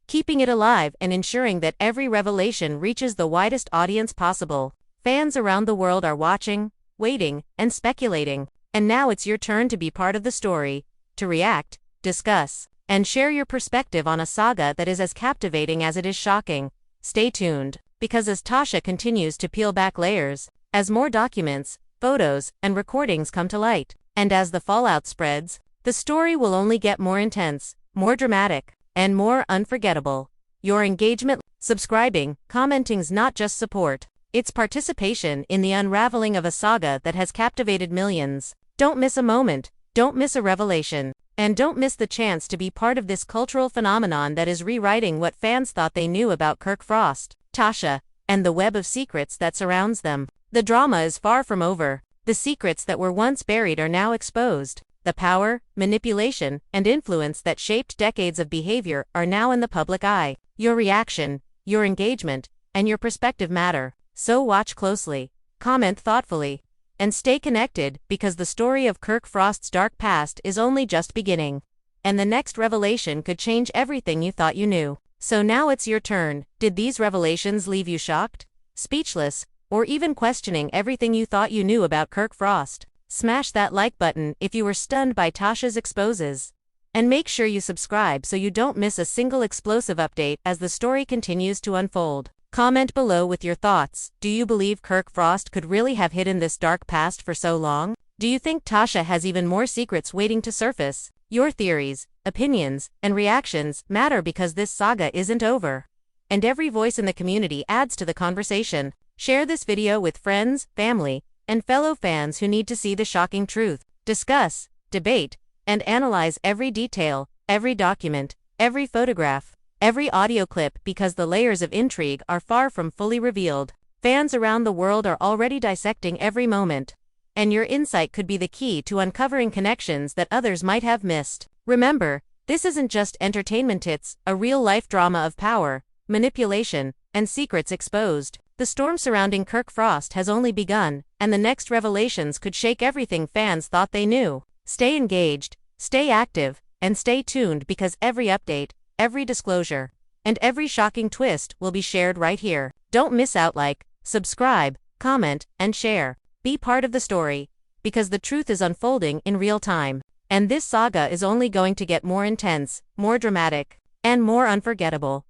Speaker 1: keeping it alive and ensuring that every revelation reaches the widest audience possible. Fans around the world are watching, waiting, and speculating. And now it's your turn to be part of the story, to react, discuss, and share your perspective on a saga that is as captivating as it is shocking. Stay tuned, because as Tasha continues to peel back layers, as more documents, photos, and recordings come to light, and as the fallout spreads, the story will only get more intense, more dramatic, and more unforgettable. Your engagement, subscribing, commenting's not just support, it's participation in the unraveling of a saga that has captivated millions. Don't miss a moment, don't miss a revelation, and don't miss the chance to be part of this cultural phenomenon that is rewriting what fans thought they knew about Kirk Frost, Tasha, and the web of secrets that surrounds them. The drama is far from over. The secrets that were once buried are now exposed. The power, manipulation, and influence that shaped decades of behavior are now in the public eye. Your reaction, your engagement, and your perspective matter. So watch closely, comment thoughtfully, and stay connected because the story of Kirk Frost's dark past is only just beginning. And the next revelation could change everything you thought you knew. So now it's your turn. Did these revelations leave you shocked, speechless, or even questioning everything you thought you knew about Kirk Frost? Smash that like button if you were stunned by Tasha's exposes. And make sure you subscribe so you don't miss a single explosive update as the story continues to unfold. Comment below with your thoughts. Do you believe Kirk Frost could really have hidden this dark past for so long? Do you think Tasha has even more secrets waiting to surface? Your theories, opinions, and reactions matter because this saga isn't over. And every voice in the community adds to the conversation. Share this video with friends, family, and fellow fans who need to see the shocking truth. Discuss, debate, and analyze every detail, every document, every photograph, every audio clip because the layers of intrigue are far from fully revealed. Fans around the world are already dissecting every moment, and your insight could be the key to uncovering connections that others might have missed. Remember, this isn't just entertainment, it's a real-life drama of power, manipulation, and secrets exposed. The storm surrounding Kirk Frost has only begun, and the next revelations could shake everything fans thought they knew. Stay engaged, stay active, and stay tuned because every update, every disclosure, and every shocking twist will be shared right here. Don't miss out. Like, subscribe, comment, and share. Be part of the story, because the truth is unfolding in real time. And this saga is only going to get more intense, more dramatic, and more unforgettable.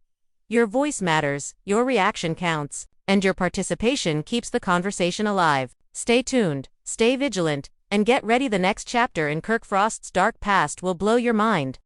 Speaker 1: Your voice matters, your reaction counts, and your participation keeps the conversation alive. Stay tuned, stay vigilant, and get ready. The next chapter in Kirk Frost's dark past will blow your mind.